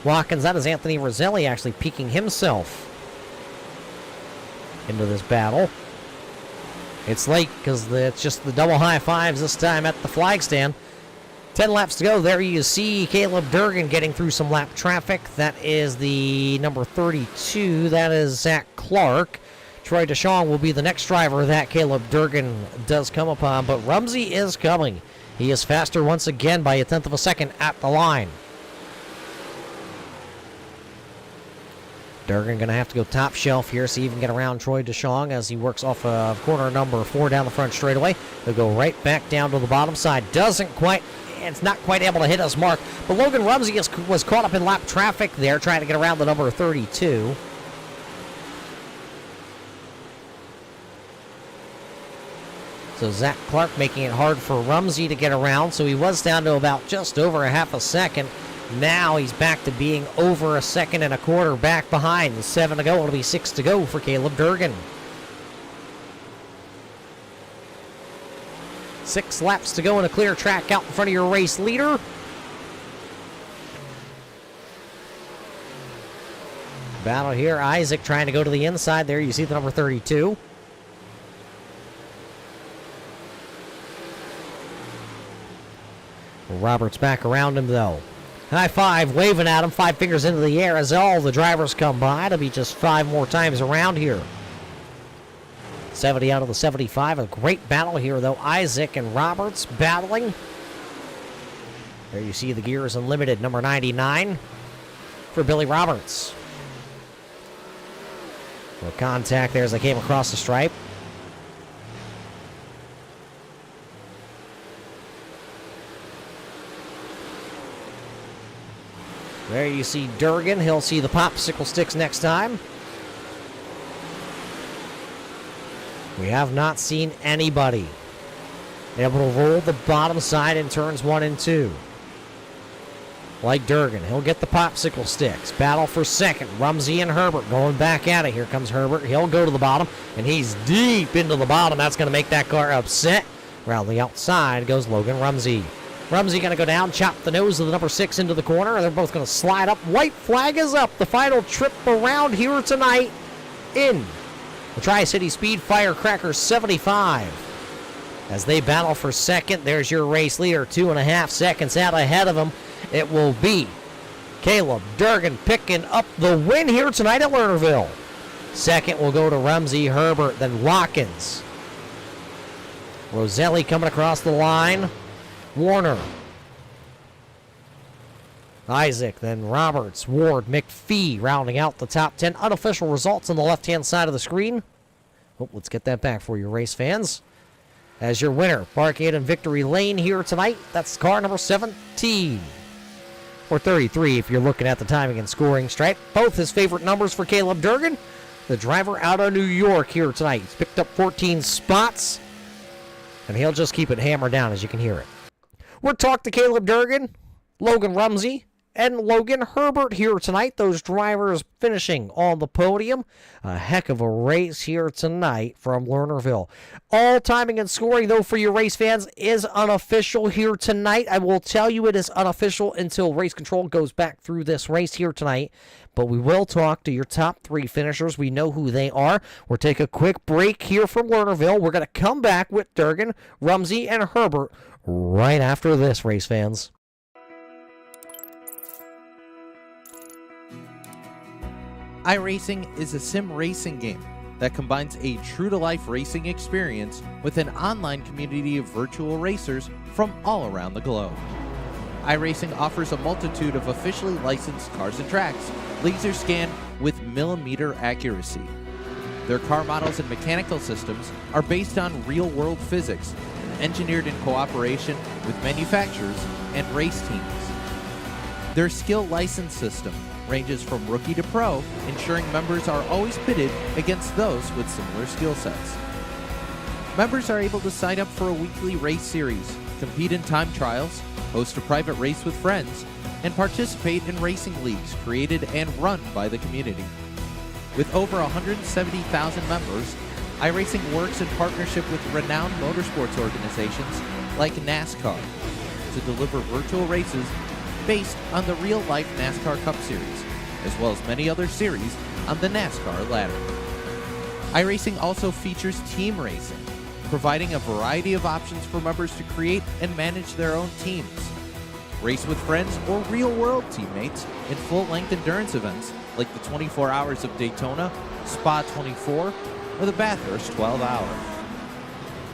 Watkins, that is Anthony Roselli actually peeking himself into this battle. It's late because it's just the double high fives this time at the flag stand. 10 laps to go. There you see Caleb Durgan getting through some lap traffic. That is the number 32. That is Zach Clark. Troy DeShawn will be the next driver that Caleb Durgan does come upon, but Rumsey is coming. He is faster once again by a 1/10 of a second at the line. Durgan going to have to go top shelf here, see if he can get around Troy DeShawn as he works off of corner number 4 down the front straightaway. He'll go right back down to the bottom side. It's not quite able to hit his mark, but Logan Rumsey was caught up in lap traffic there, trying to get around the number 32. So Zach Clark making it hard for Rumsey to get around, so he was down to about just over a 1/2 a second. Now he's back to being over a 1.25 back behind. 7 to go. It'll be 6 to go for Caleb Durgan. 6 laps to go in a clear track out in front of your race leader. Battle here. Isaac trying to go to the inside there. You see the number 32. Roberts back around him, though. High five, waving at him, 5 fingers into the air as all the drivers come by. It'll be just 5 more times around here. 70 out of the 75. A great battle here, though. Isaac and Roberts battling. There you see the Gears Unlimited, number 99 for Billy Roberts. For contact there as they came across the stripe. There you see Durgan. He'll see the popsicle sticks next time. We have not seen anybody able to roll the bottom side in turns 1 and 2. Like Durgan, he'll get the popsicle sticks. Battle for second. Rumsey and Herbert going back at it. Here comes Herbert. He'll go to the bottom, and he's deep into the bottom. That's going to make that car upset. Around the outside goes Logan Rumsey. Rumsey going to go down, chop the nose of the number 6 into the corner. They're both going to slide up. White flag is up. The final trip around here tonight in the Tri-City Speed Firecracker 75. As they battle for second, there's your race leader, 2.5 seconds out ahead of him. It will be Caleb Durgan picking up the win here tonight at Lernerville. Second will go to Rumsey, Herbert, then Watkins. Roselli coming across the line. Warner. Isaac, then Roberts, Ward, McPhee rounding out the top 10 unofficial results on the left-hand side of the screen. Oh, let's get that back for you, race fans. As your winner, Parkade and Victory Lane here tonight. That's car number 17. Or 33 if you're looking at the timing and scoring stripe. Both his favorite numbers for Caleb Durgan. The driver out of New York here tonight. He's picked up 14 spots. And he'll just keep it hammered down as you can hear it. We'll talk to Caleb Durgan, Logan Rumsey, and Logan Herbert here tonight. Those drivers finishing on the podium. A heck of a race here tonight from Lernerville. All timing and scoring, though, for your race fans is unofficial here tonight. I will tell you it is unofficial until race control goes back through this race here tonight. But we will talk to your top 3 finishers. We know who they are. We'll take a quick break here from Lernerville. We're going to come back with Durgan, Rumsey, and Herbert right after this, race fans. iRacing is a sim racing game that combines a true-to-life racing experience with an online community of virtual racers from all around the globe. iRacing offers a multitude of officially licensed cars and tracks, laser scanned with millimeter accuracy. Their car models and mechanical systems are based on real-world physics and engineered in cooperation with manufacturers and race teams. Their skill license system ranges from rookie to pro, ensuring members are always pitted against those with similar skill sets. Members are able to sign up for a weekly race series, compete in time trials, host a private race with friends, and participate in racing leagues created and run by the community. With over 170,000 members, iRacing works in partnership with renowned motorsports organizations like NASCAR to deliver virtual races based on the real-life NASCAR Cup Series, as well as many other series on the NASCAR ladder. iRacing also features team racing, providing a variety of options for members to create and manage their own teams, race with friends or real-world teammates in full-length endurance events like the 24 Hours of Daytona, Spa 24, or the Bathurst 12 Hour.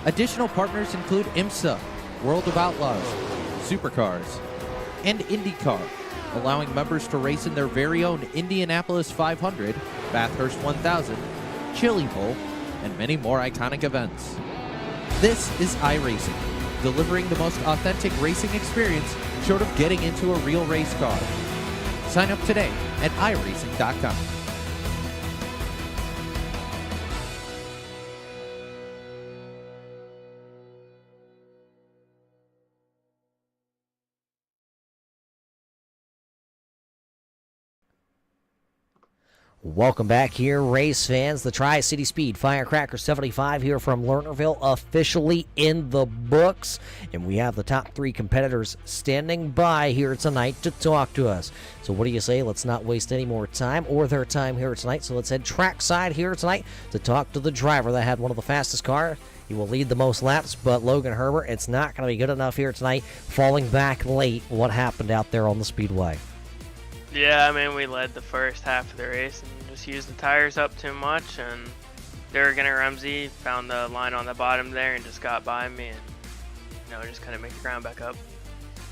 Additional partners include IMSA, World of Outlaws, Supercars, and IndyCar, allowing members to race in their very own Indianapolis 500, Bathurst 1000, Chili Bowl, and many more iconic events. This is iRacing, delivering the most authentic racing experience short of getting into a real race car. Sign up today at iRacing.com. Welcome back here, race fans. The Tri-City Speed Firecracker 75 here from Lernerville, officially in the books. And we have the top 3 competitors standing by here tonight to talk to us. So what do you say? Let's not waste any more time or their time here tonight. So let's head trackside here tonight to talk to the driver that had one of the fastest cars. He will lead the most laps, but Logan Herbert, it's not going to be good enough here tonight. Falling back late, what happened out there on the speedway? Yeah, I mean, we led the first half of the race and just used the tires up too much, and Durgan and Rumsey found the line on the bottom there and just got by me and, just couldn't make the ground back up.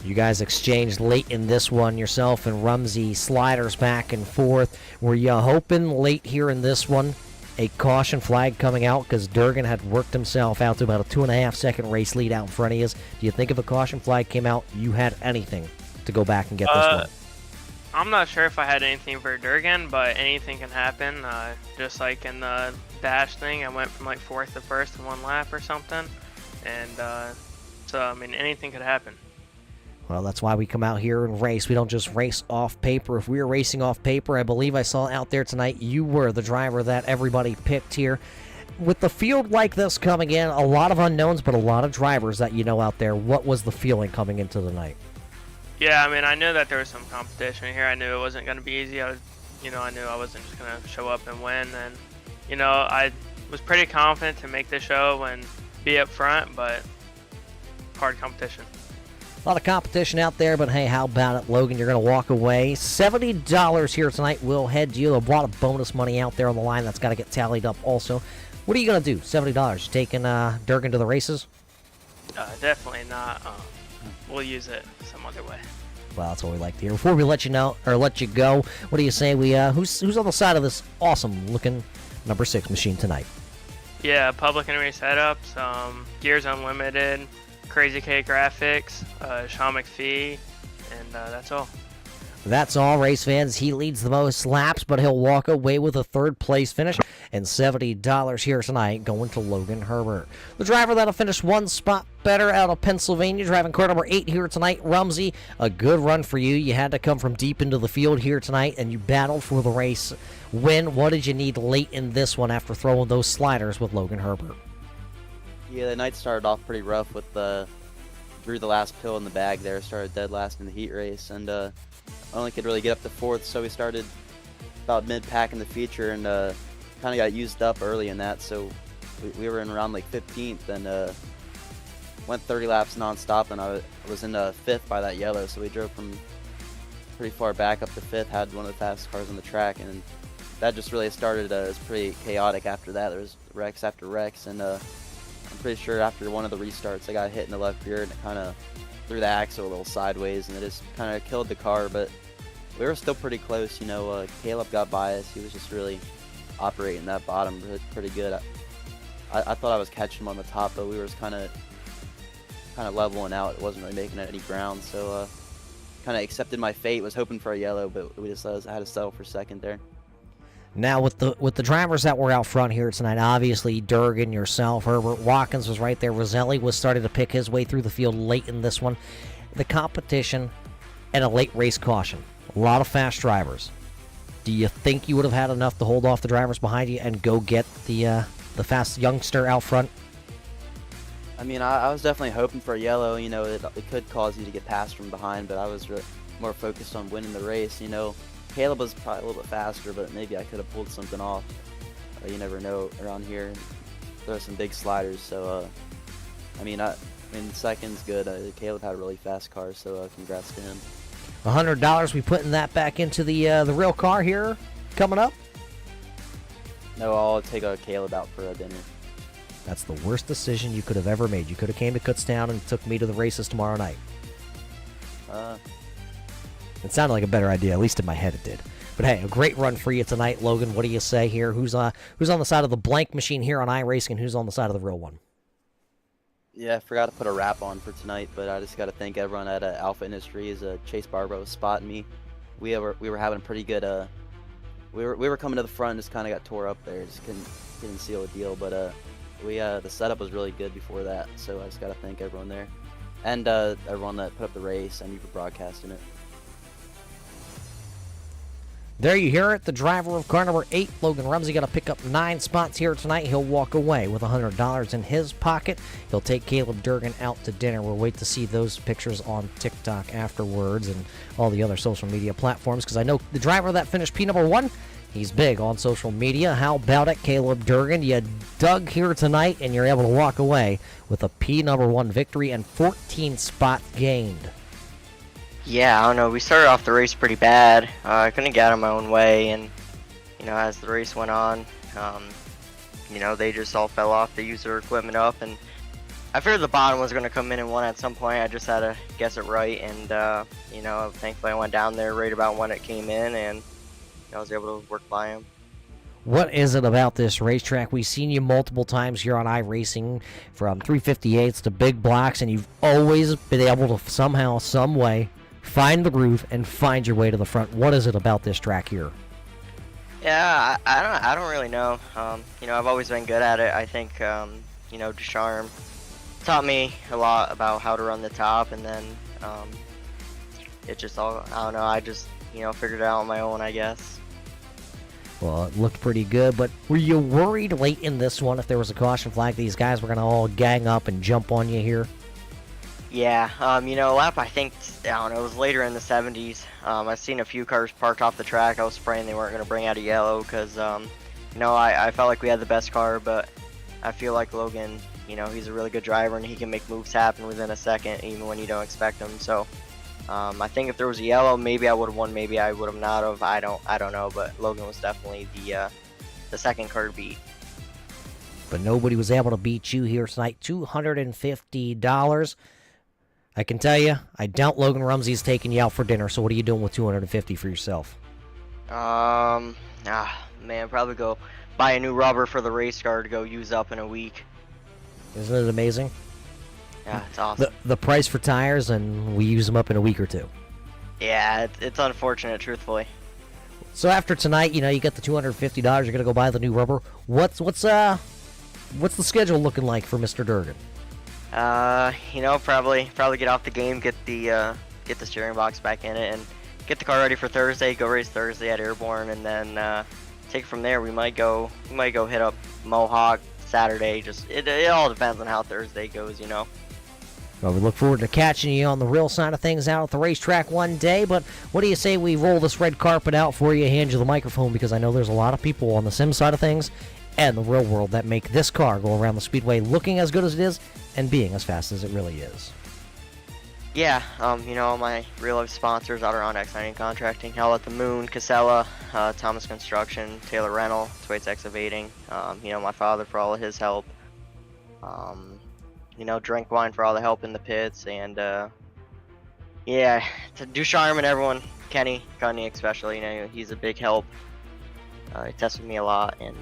You guys exchanged late in this one, yourself and Rumsey, sliders back and forth. Were you hoping late here in this one a caution flag coming out, because Durgan had worked himself out to about a 2.5-second race lead out in front of you? Do you think if a caution flag came out, you had anything to go back and get this one? I'm not sure if I had anything for Durgan, but anything can happen. Just like in the dash thing, I went from like 4th to 1st in 1 lap or something. And so, I mean, anything could happen. Well, that's why we come out here and race. We don't just race off paper. If we were racing off paper, I believe I saw out there tonight, you were the driver that everybody picked here. With the field like this coming in, a lot of unknowns, but a lot of drivers that you know out there, what was the feeling coming into the night? Yeah, I mean, I knew that there was some competition here. I knew it wasn't going to be easy. I knew I wasn't just going to show up and win. And, I was pretty confident to make the show and be up front, but hard competition. A lot of competition out there, but hey, how about it, Logan? You're going to walk away. $70 here tonight will head to you. A lot of bonus money out there on the line that's got to get tallied up also. What are you going to do? $70. You taking Durgan to the races? Definitely not. We'll use it some other way. Well, that's what we like to hear. Before we let you know or let you go, what do you say we who's on the side of this awesome looking number 6 machine tonight? Yeah, public enemy setups, Gears Unlimited, Crazy K graphics, Sean McPhee, and that's all. That's all, race fans. He leads the most laps, but he'll walk away with a 3rd place finish and $70 here tonight going to Logan Herbert. The driver that'll finish 1 spot better out of Pennsylvania, driving car number 8 here tonight, Rumsey. A good run for you. You had to come from deep into the field here tonight, and you battled for the race win. What did you need late in this one after throwing those sliders with Logan Herbert? Yeah, the night started off pretty rough with drew the last pill in the bag there, started dead last in the heat race, and only could really get up to 4th, so we started about mid-pack in the feature and kind of got used up early in that, so we were in around like 15th and went 30 laps non-stop, and I was in 5th by that yellow, so we drove from pretty far back up to 5th, had one of the fastest cars on the track, and that just really started, it was pretty chaotic after that. There was wrecks after wrecks, and I'm pretty sure after one of the restarts I got hit in the left rear and it kind of threw the axle a little sideways, and it just kind of killed the car, but we were still pretty close. You know, Caleb got by us. He was just really operating that bottom pretty good. I thought I was catching him on the top, but we were just kind of leveling out. It wasn't really making any ground, so kind of accepted my fate. Was hoping for a yellow, but we just had to settle for 2nd there. Now, with the drivers that were out front here tonight, obviously Durgan, yourself, Herbert, Watkins was right there. Roselli was starting to pick his way through the field late in this one. The competition and a late race caution. A lot of fast drivers. Do you think you would have had enough to hold off the drivers behind you and go get the fast youngster out front? I mean, I was definitely hoping for a yellow. You know, it could cause you to get passed from behind, but I was really more focused on winning the race. You know, Caleb was probably a little bit faster, but maybe I could have pulled something off. You never know around here. There are some big sliders, so I mean, second's good. Caleb had a really fast car, so congrats to him. $100. We putting that back into the real car here coming up. No, I'll take Caleb out for a dinner. That's the worst decision you could have ever made. You could have came to Kutztown and took me to the races tomorrow night. It sounded like a better idea, at least in my head it did. But hey, a great run for you tonight, Logan. What do you say here? Who's on the side of the blank machine here on iRacing, and who's on the side of the real one? Yeah, I forgot to put a wrap on for tonight, but I just got to thank everyone at Alpha Industries. Chase Barber was spotting me. We were having a pretty good. We were coming to the front, just kind of got tore up there. Just couldn't seal the deal, but the setup was really good before that. So I just got to thank everyone there, and everyone that put up the race and you for broadcasting it. There you hear it. The driver of car number 8, Logan Rumsey, got to pick up 9 spots here tonight. He'll walk away with $100 in his pocket. He'll take Caleb Durgan out to dinner. We'll wait to see those pictures on TikTok afterwards and all the other social media platforms, because I know the driver that finished P number 1, he's big on social media. How about it, Caleb Durgan? You dug here tonight, and you're able to walk away with a P number 1 victory and 14 spots gained. Yeah, I don't know. We started off the race pretty bad. I couldn't get out of my own way, and as the race went on, they just all fell off. They used their equipment up, and I figured the bottom was going to come in and win at some point. I just had to guess it right, and thankfully I went down there right about when it came in, and I was able to work by him. What is it about this racetrack? We've seen you multiple times here on iRacing, from 358s to big blocks, and you've always been able to somehow, some way, find the groove and find your way to the front. What is it about this track here? Yeah, I don't really know. I've always been good at it. I think Ducharme taught me a lot about how to run the top, and then it just all, I don't know, I just figured it out on my own, I guess. Well, it looked pretty good, but were you worried late in this one if there was a caution flag these guys were going to all gang up and jump on you here? Yeah, lap, I think, it was later in the 70s. I've seen a few cars parked off the track. I was praying they weren't going to bring out a yellow because, I felt like we had the best car, but I feel like Logan, he's a really good driver and he can make moves happen within a second, even when you don't expect them. So, I think if there was a yellow, maybe I would have won, maybe I would have not have. I don't know, but Logan was definitely the second car to beat. but nobody was able to beat you here tonight. $250. I can tell you, I doubt Logan Rumsey's taking you out for dinner, so what are you doing with $250 for yourself? Man, probably go buy a new rubber for the race car to go use up in a week. Isn't it amazing? Yeah, it's awesome. The price for tires, and we use them up in a week or two. Yeah, it's unfortunate, truthfully. So after tonight, you get the $250. You're gonna go buy the new rubber. What's the schedule looking like for Mr. Durgan? Probably get off the game, get the steering box back in it, and get the car ready for Thursday. Go race Thursday at Airborne, and then take it from there. We might go hit up Mohawk Saturday. Just it all depends on how Thursday goes, Well, we look forward to catching you on the real side of things out at the racetrack one day, but what do you say we roll this red carpet out for you, hand you the microphone, because I know there's a lot of people on the sim side of things and the real world that make this car go around the speedway looking as good as it is and being as fast as it really is. Yeah, my real life sponsors, Adirondack Signing Contracting, Hell at the Moon, Casella, Thomas Construction, Taylor Rental, Twaits Excavating, my father for all of his help, Drink Wine for all the help in the pits, and to Ducharme and everyone, Kenny Cunny especially, he's a big help. He tested me a lot, and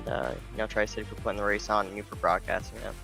Tri-City for putting the race on, and you for broadcasting it.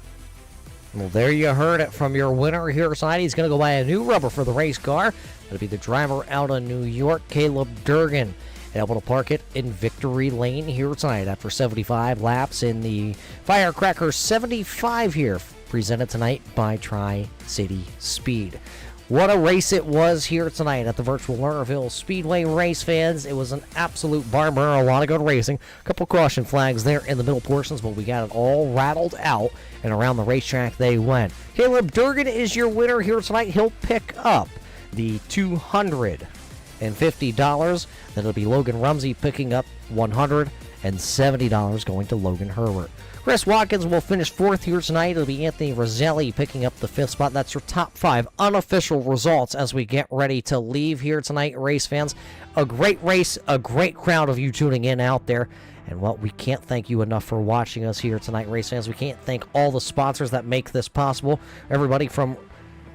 Well, there you heard it from your winner here tonight. He's going to go buy a new rubber for the race car. It'll be the driver out of New York, Caleb Durgan, able to park it in Victory Lane here tonight after 75 laps in the Firecracker 75 here, presented tonight by Tri-City Speed. What a race it was here tonight at the virtual Lernerville Speedway, race fans. It was an absolute barn burner, a lot of good racing. A couple caution flags there in the middle portions, but we got it all rattled out, and around the racetrack they went. Caleb Durgan is your winner here tonight. He'll pick up the $250. Then it'll be Logan Rumsey picking up $170 going to Logan Herbert. Chris Watkins will finish fourth here tonight. It'll be Anthony Roselli picking up the fifth spot. That's your top 5 unofficial results as we get ready to leave here tonight, race fans. A great race, a great crowd of you tuning in out there. And we can't thank you enough for watching us here tonight, race fans. We can't thank all the sponsors that make this possible. Everybody from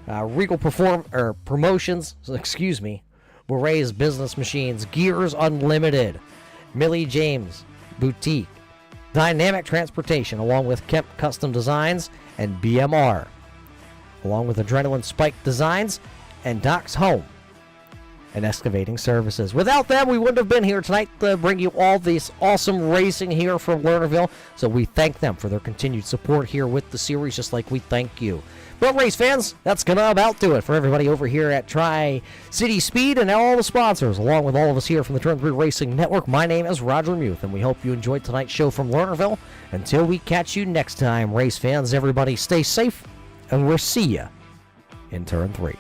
Regal Promotions, Boray's Business Machines, Gears Unlimited, Millie James Boutique, Dynamic Transportation, along with Kemp Custom Designs and BMR, along with Adrenaline Spike Designs and Doc's Home and Excavating Services. Without them, we wouldn't have been here tonight to bring you all this awesome racing here from Lernerville, so we thank them for their continued support here with the series, just like we thank you. Well, race fans, that's going to about do it for everybody over here at Tri-City Speed and all the sponsors, along with all of us here from the Turn 3 Racing Network. My name is Roger Muth, and we hope you enjoyed tonight's show from Lernerville. Until we catch you next time, race fans, everybody stay safe, and we'll see you in Turn 3.